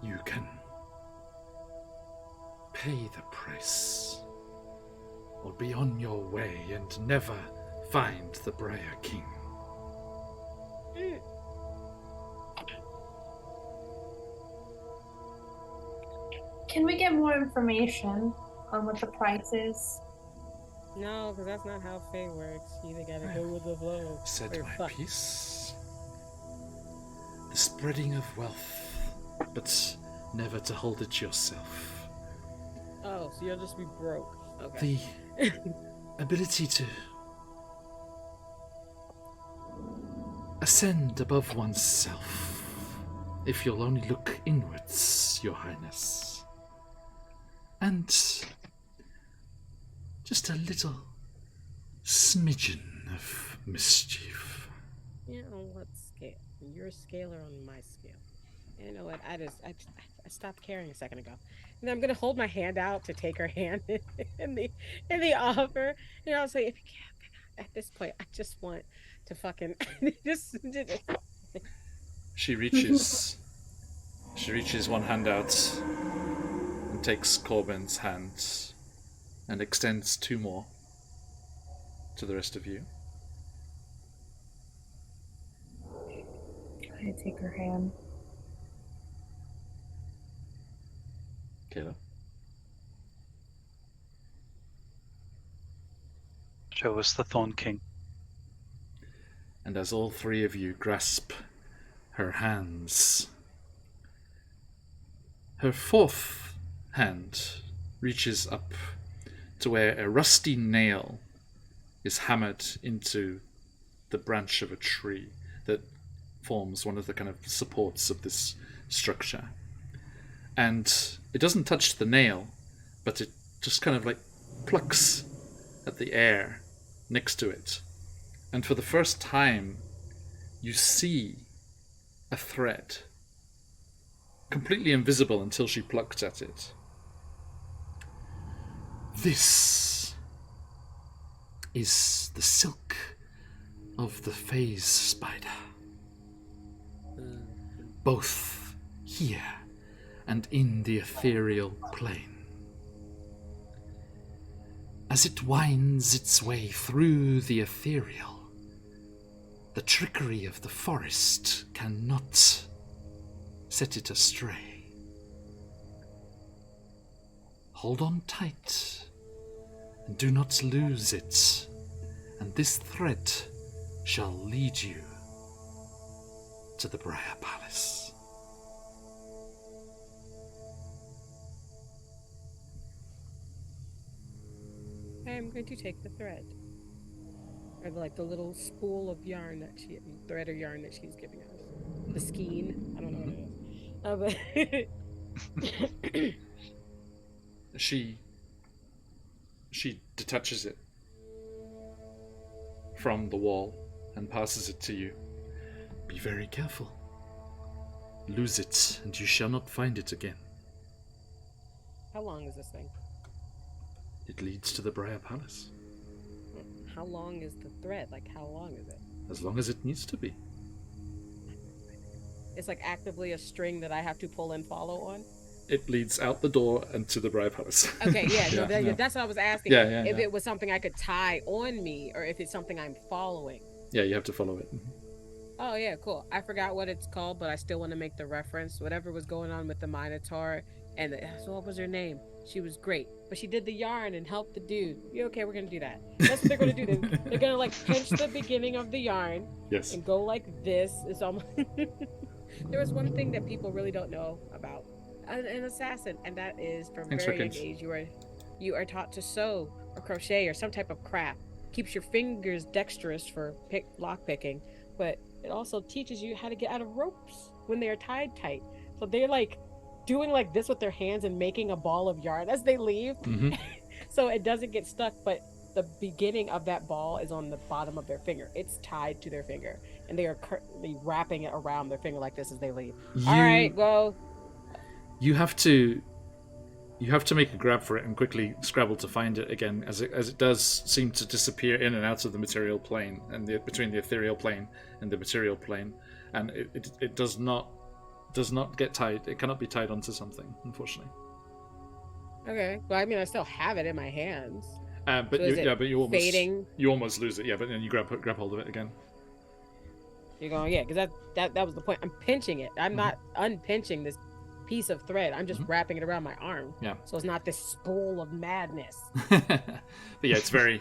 You can pay the price, or be on your way and never find the Briar King. Can we get more information on what the price is? No, because that's not how Fae works. You either gotta go with the flow. Said or my fuck. piece. The spreading of wealth, but never to hold it yourself. Oh, so you'll just be broke. Okay. The ability to ascend above oneself, if you'll only look inwards, Your Highness. And just a little smidgen of mischief. Yeah, on what scale? Your scale or on my scale? You know what? I stopped caring a second ago. And I'm gonna hold my hand out to take her hand in the offer. And I'll say, if you can't, at this point, I just want to fucking just. She reaches one hand out and takes Corbin's hand and extends two more to the rest of you. I take her hand. Kayla. Show us the Thorn King. And as all three of you grasp her hands, her fourth hand reaches up to where a rusty nail is hammered into the branch of a tree that forms one of the kind of supports of this structure. And it doesn't touch the nail, but it just kind of like plucks at the air next to it. And for the first time, you see a thread, completely invisible until she plucked at it. This is the silk of the phase spider. Both here and in the ethereal plane. As it winds its way through the ethereal, the trickery of the forest cannot set it astray. Hold on tight and do not lose it, and this thread shall lead you to the Briar Palace. I'm going to take the thread. Or like the little spool of yarn that thread or yarn that she's giving us. The skein. I don't know what it is. She detaches it from the wall and passes it to you. Be very careful. Lose it, and you shall not find it again. How long is this thing? It leads to the Briar Palace. How long is the thread? Like, how long is it? As long as it needs to be. It's like actively a string that I have to pull and follow on? It leads out the door and to the Briar Palace. Okay, yeah, Yeah, that's what I was asking. Yeah, if it was something I could tie on me, or if it's something I'm following. Yeah, you have to follow it. Oh, yeah, cool. I forgot what it's called, but I still want to make the reference. Whatever was going on with the Minotaur, and so what was her name? She was great. But she did the yarn and helped the dude. Yeah, okay, we're going to do that. That's what they're going to do. They're going to, like, pinch the beginning of the yarn. Yes. And go like this. It's almost... There was one thing that people really don't know about an assassin, and that is from very young age you are taught to sew or crochet or some type of craft. Keeps your fingers dexterous for lock picking, but it also teaches you how to get out of ropes when they are tied tight. So they're like doing like this with their hands and making a ball of yarn as they leave. Mm-hmm. So it doesn't get stuck, but the beginning of that ball is on the bottom of their finger. It's tied to their finger, and they are currently wrapping it around their finger like this as they leave. All right, go. You have to make a grab for it and quickly scrabble to find it again, as it does seem to disappear in and out of the material plane, and between the ethereal plane and the material plane, and it does not get tied. It cannot be tied onto something, unfortunately. Okay. Well, I mean, I still have it in my hands. But so you almost fading? You almost lose it. Yeah, but then you grab hold of it again. You're going, yeah, because that was the point. I'm pinching it. I'm not unpinching this piece of thread. I'm just wrapping it around my arm. Yeah. So it's not this spool of madness. But yeah, it's very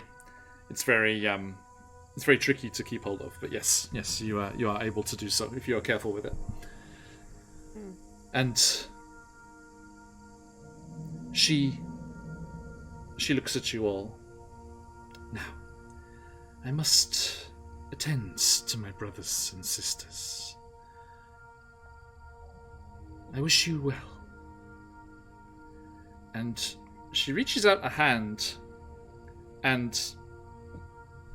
tricky to keep hold of. But yes, you are able to do so if you are careful with it. And she looks at you all. Now, I must attend to my brothers and sisters. I wish you well. And she reaches out a hand and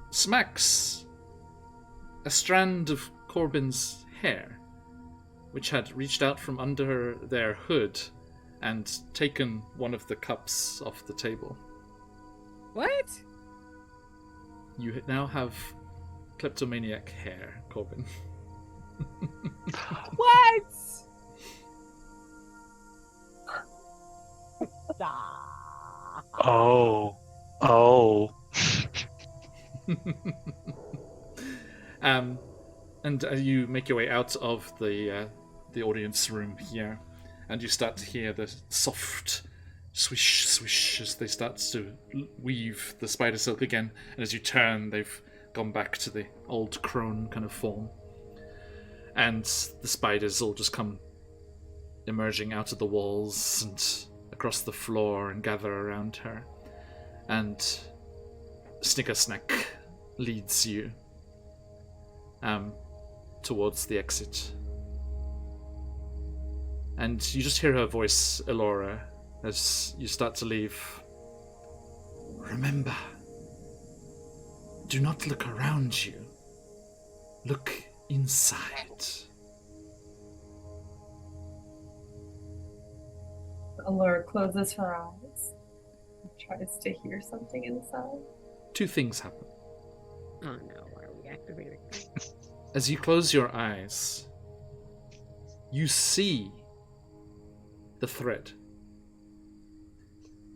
smacks a strand of Corbin's hair, which had reached out from under their hood and taken one of the cups off the table. What? You now have kleptomaniac hair, Corbin. What? Ah. Oh. And you make your way out of the audience room here, and you start to hear the soft swish, swish as they start to weave the spider silk again. And as you turn, they've gone back to the old crone kind of form. And the spiders all just come emerging out of the walls and across the floor and gather around her. And Snickersnack leads you towards the exit. And you just hear her voice, Elora, as you start to leave. Remember, do not look around you. Look inside. Allura closes her eyes and tries to hear something inside. Two things happen. Oh no, why are we activating? As you close your eyes, you see the thread.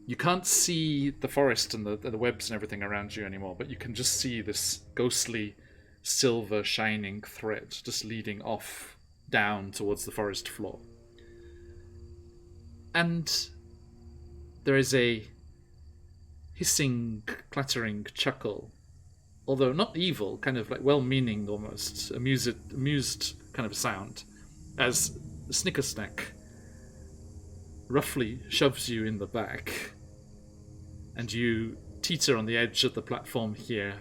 You can't see the forest and the webs and everything around you anymore, but you can just see this ghostly silver shining thread just leading off down towards the forest floor. And there is a hissing, clattering chuckle, although not evil, kind of like well-meaning almost, amused kind of sound, as Snickersnack roughly shoves you in the back, and you teeter on the edge of the platform here,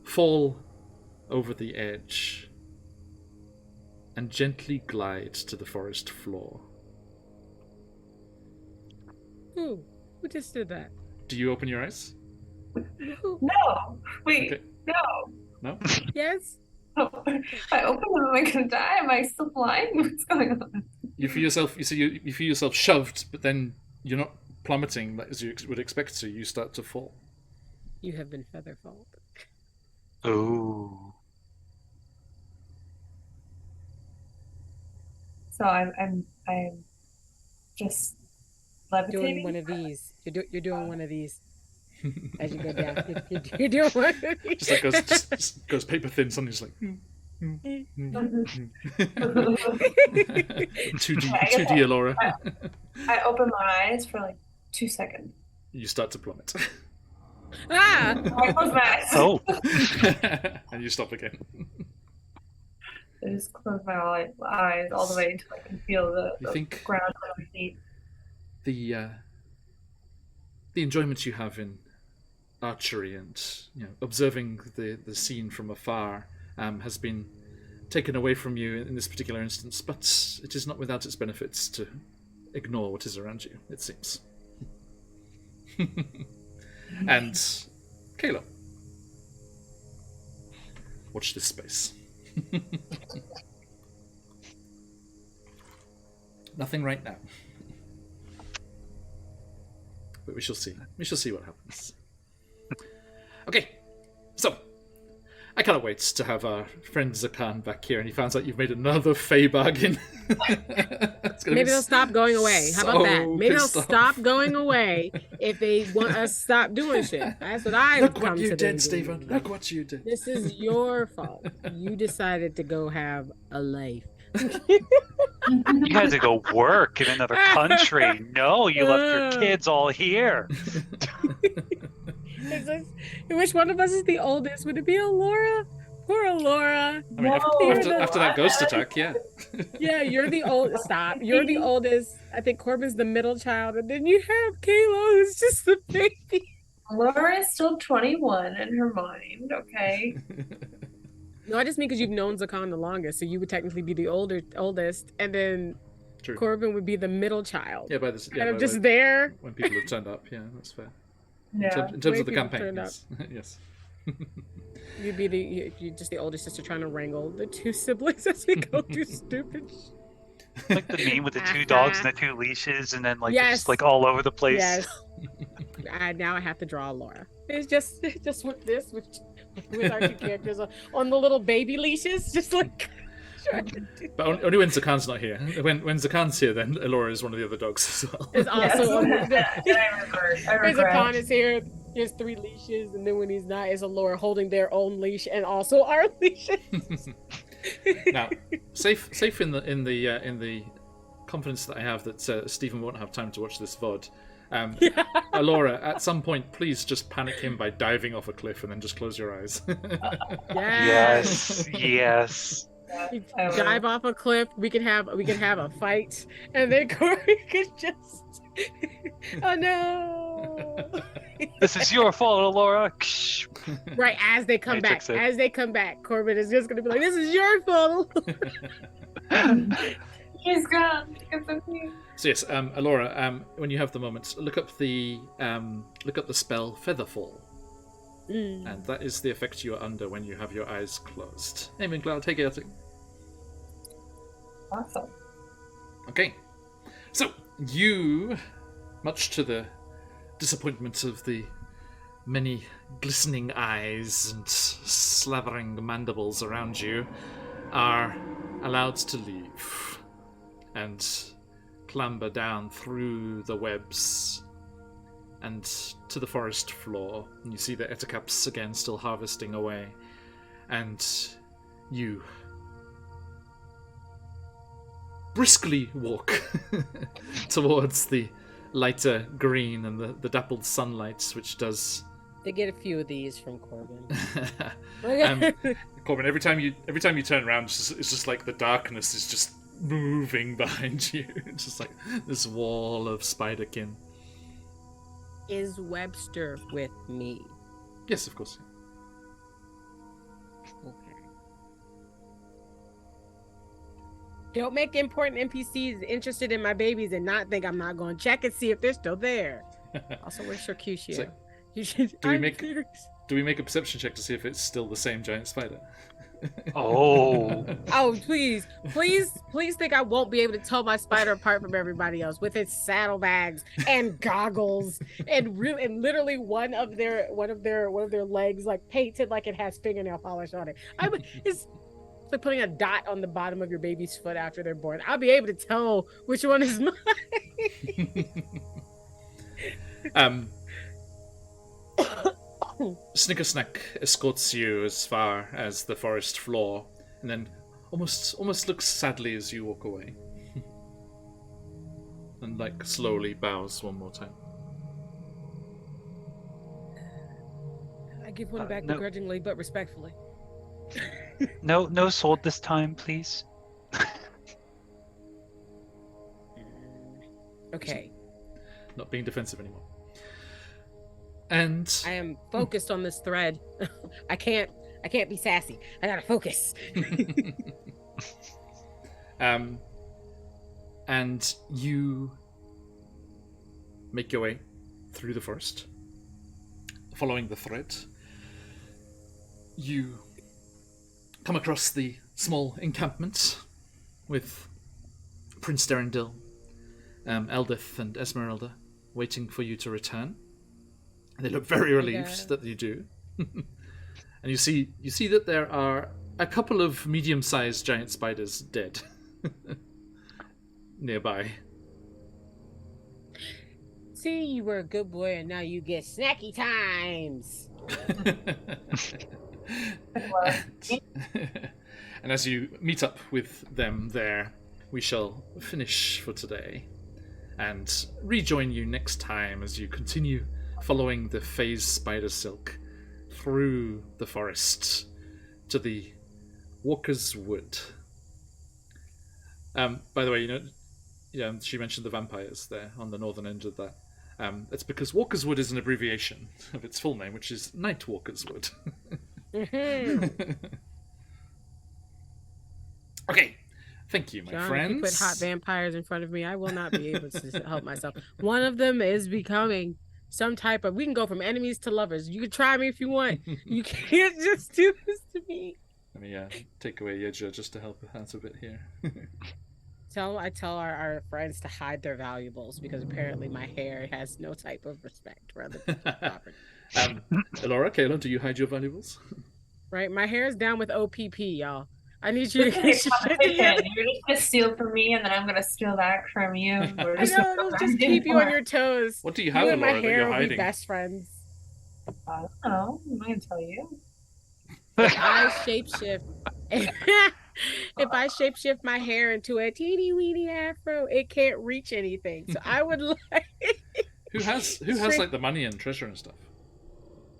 fall over the edge, and gently glide to the forest floor. Who just did that? Do you open your eyes? Who? No! Wait, Okay. no! No? Yes. Oh, if I open them, am I gonna die? Am I still flying? What's going on? You feel yourself shoved, but then you're not plummeting as you would expect to. You start to fall. You have been featherfalled. Ooh. So I'm just levitating. Doing one of these. You're doing one of these as you go down. You're doing one of these. Just like just goes paper thin. Suddenly, just like 2D Elora. I open my eyes for like 2 seconds. You start to plummet, Ah! I close my eyes. Oh. and you stop again. I just close my eyes all the way until I can feel You the think ground under my feet. the enjoyment you have in archery and observing the scene from afar has been taken away from you in this particular instance, but it is not without its benefits to ignore what is around you, it seems. And Kayla, watch this space. Nothing right now, but we shall see. We shall see what happens. Okay, so I cannot wait to have our friend Zakan back here, and he finds out you've made another Fey bargain. Maybe they'll stop going away. How about that? Maybe they'll stop going away if they want us to stop doing shit. That's what I Look come what you to did, them Stephen. doing. Look what you did. This is your fault. You decided to go have a life. You had to go work in another country. No, you left your kids all here. Which one of us is the oldest? Would it be Elora? Poor Elora. I mean, after that ghost attack, yeah. Yeah, you're the oldest. Stop. You're the oldest. I think Corbin's the middle child, and then you have Kayla, who's just the baby. Laura is still 21 in her mind, okay? No, I just mean because you've known Zakan the longest, so you would technically be the oldest, and then True. Corbin would be the middle child. Yeah, by this. Yeah, Kind of by just there. when people have turned up. Yeah, that's fair. Yeah. In terms Way of the people campaign, turned yes. Yes. You'd be you're just the older sister trying to wrangle the two siblings as we go through stupid. Like the meme with the two dogs and the two leashes, and then like Yes. it's like all over the place. Yes. Now I have to draw Laura. It's just with this with our two characters on the little baby leashes, just like. But only when Zakan's not here. When Zakan's here, then Elora is one of the other dogs as well. It's also on I When regret. Zakan is here, there's 3 leashes, and then when he's not, it's Elora holding their own leash and also our leashes. Now, safe in the confidence that I have that Stephen won't have time to watch this VOD. Alora, at some point, please just panic him by diving off a cliff and then just close your eyes. Yes. Yes. I will. Dive off a cliff. We can have a fight, and then Corey could just. Oh no! This is your fault, Laura. Right as they come back, Corbin is just gonna be like, "This is your fault." He's gone. It's okay. So yes, Alora, when you have the moment, look up the spell Featherfall, and that is the effect you are under when you have your eyes closed. Aiming Cloud, take it. Awesome. Okay, so you, much to the disappointment of the many glistening eyes and slavering mandibles around you, are allowed to leave and clamber down through the webs and to the forest floor. And you see the Etacaps again still harvesting away, and you briskly walk towards the lighter green and the dappled sunlight, which does. They get a few of these from Corbin. Corbin, every time you turn around, it's just like the darkness is just moving behind you. It's just like this wall of spiderkin. Is Webster with me? Yes, of course. Okay. Don't make important NPCs interested in my babies and not think I'm not going to check and see if they're still there. Also, where's Shirkushio? Like, You should. do we make a perception check to see if it's still the same giant spider? Oh. Oh, please think I won't be able to tell my spider apart from everybody else with its saddlebags and goggles and literally one of their legs like painted like it has fingernail polish on it. It's like putting a dot on the bottom of your baby's foot after they're born. I'll be able to tell which one is mine. Snickersnack escorts you as far as the forest floor, and then almost looks sadly as you walk away, and like slowly bows one more time. I give one back no. begrudgingly but respectfully. No sword this time, please. Okay. Not being defensive anymore. And I am focused on this thread. I can't be sassy. I gotta focus. and you make your way through the forest, following the thread. You come across the small encampment with Prince Derendil, Eldith, and Esmeralda waiting for you to return. They look very relieved that you do. And you see that there are a couple of medium-sized giant spiders dead nearby. See, you were a good boy and now you get snacky times. And as you meet up with them there, we shall finish for today and rejoin you next time as you continue following the phase spider silk through the forest to the Walker's Wood. By the way, she mentioned the vampires there on the northern end of that. It's because Walker's Wood is an abbreviation of its full name, which is Night Walker's Wood. Okay, thank you, my friends. If you put hot vampires in front of me, I will not be able to help myself. One of them is becoming some type of. We can go from enemies to lovers. You can try me if you want. You can't just do this to me. Let me take away Yedja just to help out a bit here. I tell our friends to hide their valuables because apparently my hair has no type of respect for other people's property. Elora, Kayla, do you hide your valuables? Right, my hair is down with OPP, y'all. I need you to You're just gonna steal from me, and then I'm gonna steal back from you. I know, it'll just keep you on your toes. What do you have, You and my Elora, that hair you're will be hiding? best friends. I don't know. I'm gonna tell you. If I shapeshift, if I shapeshift my hair into a teeny weeny afro, it can't reach anything. So I would like. Who has like the money and treasure and stuff?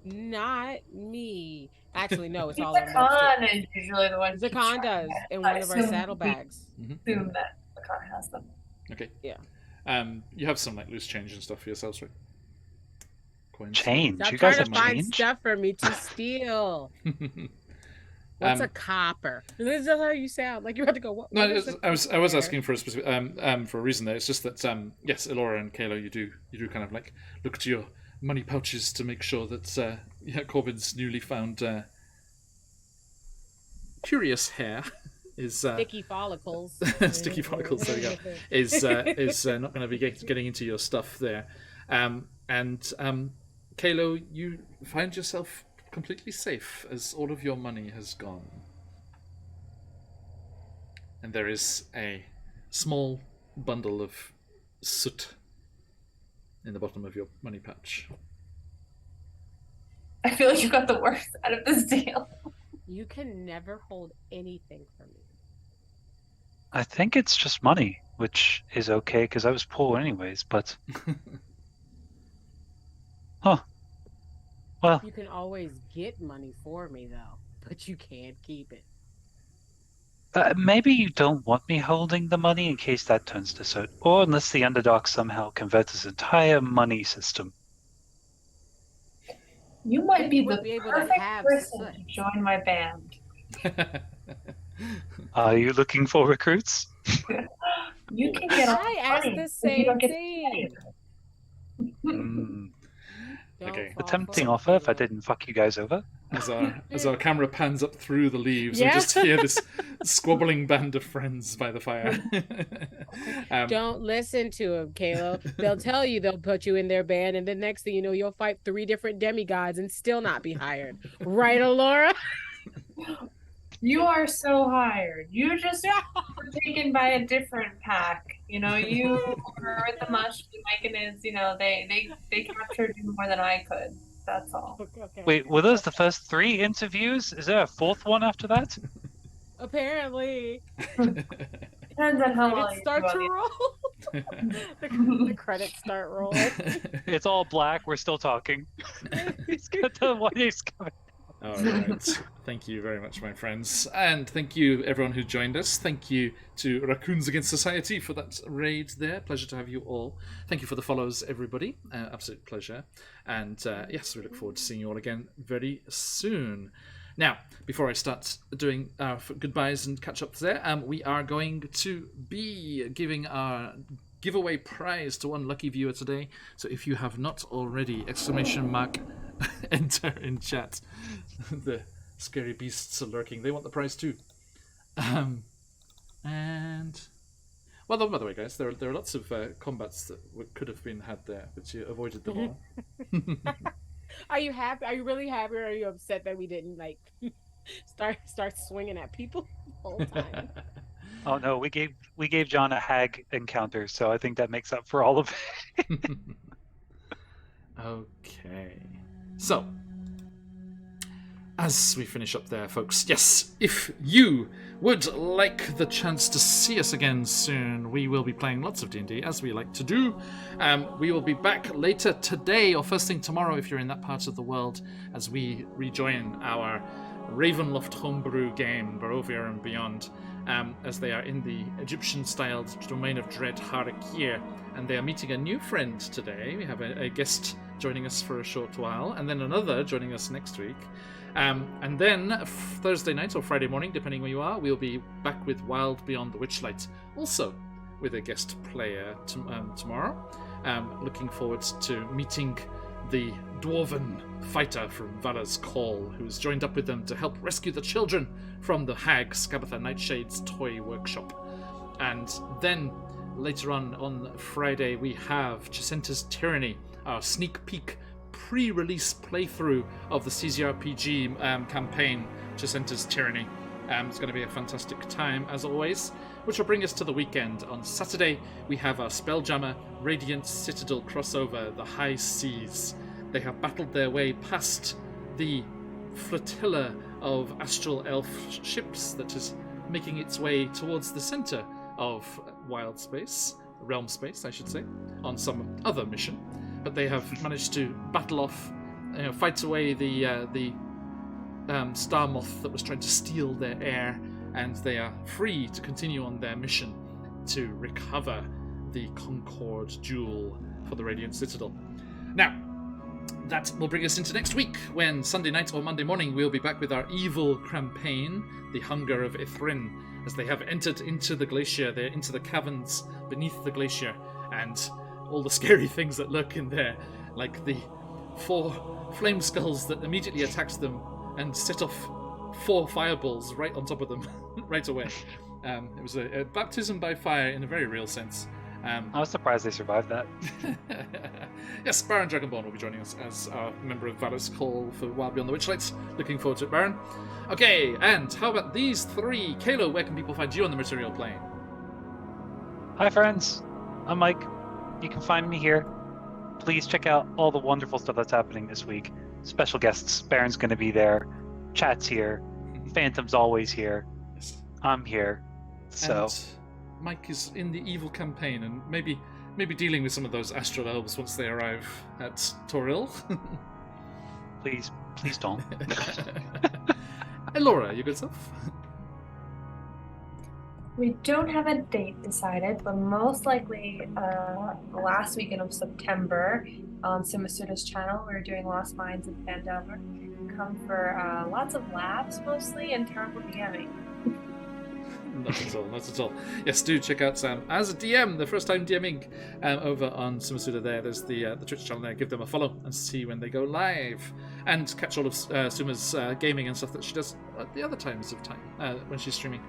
Not me. Actually, no, it's all The on con is usually the one. The con does in one of our saddlebags. Assume that the con has them. Okay. Yeah. You have some like loose change and stuff for yourselves, right? Coins. Change. Stop You guys trying have to find change? stuff for me to steal. What's a copper? This is how you sound. Like you have to go. What? No, what is I was asking for a specific for a reason there. It's just that yes, Elora and Kayla, you do kind of like look to your money pouches to make sure that Corbin's newly found curious hair is sticky follicles. sticky follicles. There we go. Is not going to be getting into your stuff there, and Kayla, you find yourself completely safe as all of your money has gone. And there is a small bundle of soot in the bottom of your money pouch. I feel like you got the worst out of this deal. You can never hold anything from me. I think it's just money, which is okay because I was poor anyways, but... Huh. Well, You can always get money for me, though, but you can't keep it. maybe you don't want me holding the money in case that turns to soot, or unless the underdog somehow converts his entire money system. You might be would the be able to perfect have person soot. to join my band. Are you looking for recruits? You can get all I the asked money the if you don't same get thing. Mm, Don't Okay. a fall tempting for it, offer if I Caleb. didn't fuck you guys over. As our camera pans up through the leaves, we Yeah. just hear this squabbling band of friends by the fire. Don't listen to them, Kalo. They'll tell you they'll put you in their band, and the next thing you know, you'll fight 3 different demigods and still not be hired. Right, Alora? You are so hired. You just were taken by a different pack. You know, you were with the mush, the Myconids, they captured you more than I could. That's all. Okay. Wait, were those the first 3 interviews? Is there a 4th one after that? Apparently. Depends on how well Credits you start do to on roll. The credits start rolling. It's all black. We're still talking. He's got the whiteys coming. All right. Thank you very much, my friends. And thank you, everyone who joined us. Thank you to Raccoons Against Society for that raid there. Pleasure to have you all. Thank you for the follows, everybody. Absolute pleasure. And yes, we look forward to seeing you all again very soon. Now, before I start doing our goodbyes and catch-ups there, we are going to be giving our giveaway prize to one lucky viewer today. So if you have not already, ! Enter in chat. The scary beasts are lurking. They want the prize too. And well, by the way, guys, there are lots of combats that could have been had there, but you avoided them all. Are you happy? Are you really happy, or are you upset that we didn't like start swinging at people the whole time? Oh no, we gave John a hag encounter, so I think that makes up for all of it. Okay. So, as we finish up there, folks, yes, if you would like the chance to see us again soon, we will be playing lots of D&D, as we like to do. We will be back later today, or first thing tomorrow if you're in that part of the world, as we rejoin our Ravenloft homebrew game, Barovia and Beyond, as they are in the Egyptian-styled Domain of Dread Harakir, and they are meeting a new friend today. We have a guest joining us for a short while, and then another joining us next week. And then Thursday night or Friday morning, depending where you are, we'll be back with Wild Beyond the Witchlight, also with a guest player tomorrow. Looking forward to meeting the dwarven fighter from Vala's Call, who's joined up with them to help rescue the children from the hag Scabatha Nightshade's toy workshop. And then later on Friday, we have Jacinta's Tyranny, our sneak peek pre-release playthrough of the CZRPG campaign, Jacinta's Tyranny. It's going to be a fantastic time, as always, which will bring us to the weekend. On Saturday, we have our Spelljammer Radiant Citadel crossover, the High Seas. They have battled their way past the flotilla of astral elf ships that is making its way towards the center of wild space, realm space, I should say, on some other mission. but they have managed to battle off, fight away the star moth that was trying to steal their heir, and they are free to continue on their mission to recover the Concord Jewel for the Radiant Citadel. Now, that will bring us into next week, when Sunday night or Monday morning we'll be back with our evil campaign, The Hunger of Ithrin, as they have entered into the glacier, they're into the caverns beneath the glacier, and all the scary things that lurk in there, like the 4 flame skulls that immediately attacked them and set off 4 fireballs right on top of them right away. It was a baptism by fire in a very real sense. I was surprised they survived that. Yes, Baron Dragonborn will be joining us as our member of Valor's Call for Wild Beyond the Witchlights. Looking forward to it, Baron. Okay, and how about these 3? Kalo, where can people find you on the material plane? Hi friends, I'm Mike. You can find me here. Please check out all the wonderful stuff that's happening this week. Special guests, Baron's going to be there. Chat's here. Phantom's always here. Yes. I'm here. So And Mike is in the evil campaign and maybe dealing with some of those astral elves once they arrive at Toril. please don't. Hey Laura, you good stuff? We don't have a date decided, but most likely the last weekend of September on Simasuda's channel, we're doing Lost Mines in Vandover. Come for lots of laughs mostly and terrible DMing. Not at all. Yes, do check out Sam as a DM, the first time DMing over on Simasuda there. There's the Twitch channel there. Give them a follow and see when they go live. And catch all of Suma's gaming and stuff that she does at the other times of time when she's streaming.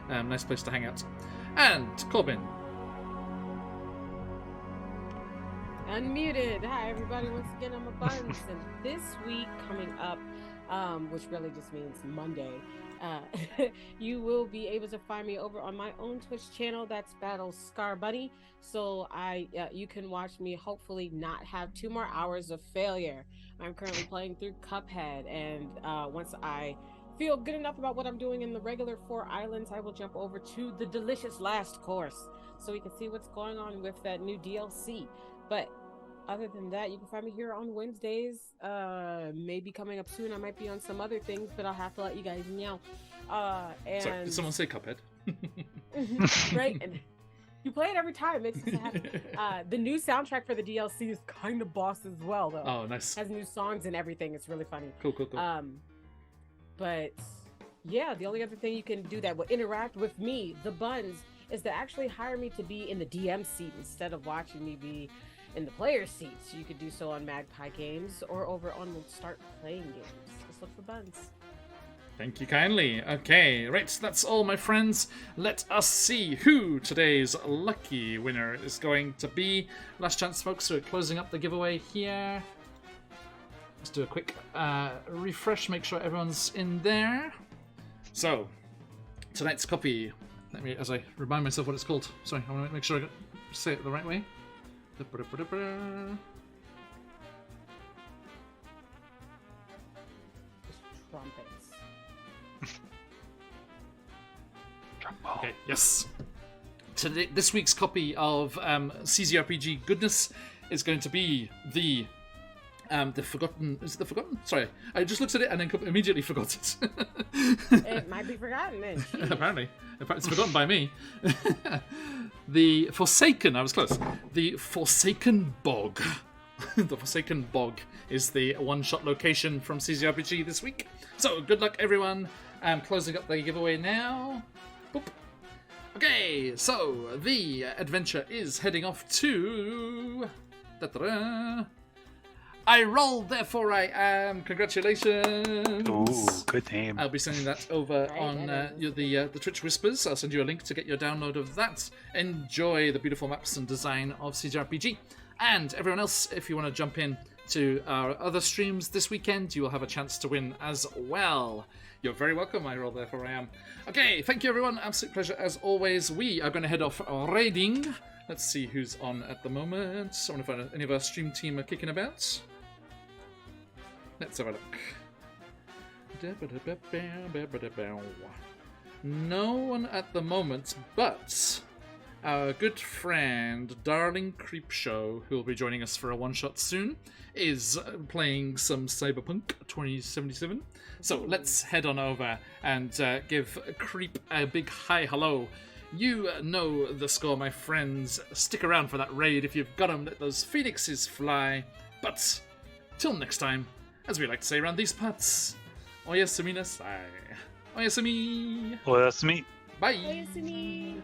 Nice place to hang out. And Corbin. Unmuted. Hi, everybody. Once again, I'm a Buns. And this week coming up, which really just means Monday, you will be able to find me over on my own Twitch channel. That's Battle Scar Bunny. So you can watch me hopefully not have 2 more hours of failure. I'm currently playing through Cuphead, and once I feel good enough about what I'm doing in the regular 4 islands, I will jump over to the delicious last course so we can see what's going on with that new DLC. But other than that, you can find me here on Wednesdays. Maybe coming up soon, I might be on some other things, but I'll have to let you guys know. And Sorry, did someone say Cuphead? right, and you play it every time. It makes us happy. The new soundtrack for the DLC is kind of boss as well, though. Oh, nice. Has new songs and everything. It's really funny. Cool. But yeah, the only other thing you can do that will interact with me, the Buns, is to actually hire me to be in the DM seat instead of watching me be in the player seat. So you could do so on Magpie Games or over on Start Playing Games. Just look for Buns. Thank you kindly. Okay, right, that's all, my friends. Let us see who today's lucky winner is going to be. Last chance, folks, so we're closing up the giveaway here. Let's do a quick refresh, make sure everyone's in there. So, tonight's copy, let me, as I remind myself what it's called. Sorry, I want to make sure I say it the right way. Trumpets. Okay, yes. This week's copy of CZRPG Goodness is going to be the Forgotten... Is it the Forgotten? Sorry, I just looked at it and then immediately forgot it. It might be forgotten then. Apparently. In fact, it's forgotten by me. The Forsaken, I was close. The Forsaken Bog. The Forsaken Bog is the one-shot location from CZRPG this week. So, good luck, everyone. I'm closing up the giveaway now. Boop. Okay, so the adventure is heading off to... Da-da-da. I rolled, therefore I am. Congratulations. Ooh, good name. I'll be sending that over on the Twitch Whispers. I'll send you a link to get your download of that. Enjoy the beautiful maps and design of CZRPG. And everyone else, if you want to jump in to our other streams this weekend, you will have a chance to win as well. You're very welcome. I roll, therefore I am. Okay, thank you everyone. Absolute pleasure as always. We are going to head off raiding. Let's see who's on at the moment. I wonder if any of our stream team are kicking about. Let's have a look. No one at the moment, but our good friend, Darling Creepshow, who will be joining us for a one-shot soon, is playing some Cyberpunk 2077. So let's head on over and give Creep a big hi hello. You know the score, my friends. Stick around for that raid if you've got 'em. Let those phoenixes fly. But till next time, as we like to say around these parts, oyasumi nasai. Oyasumi. Well, that's me. Bye. Oyasumi.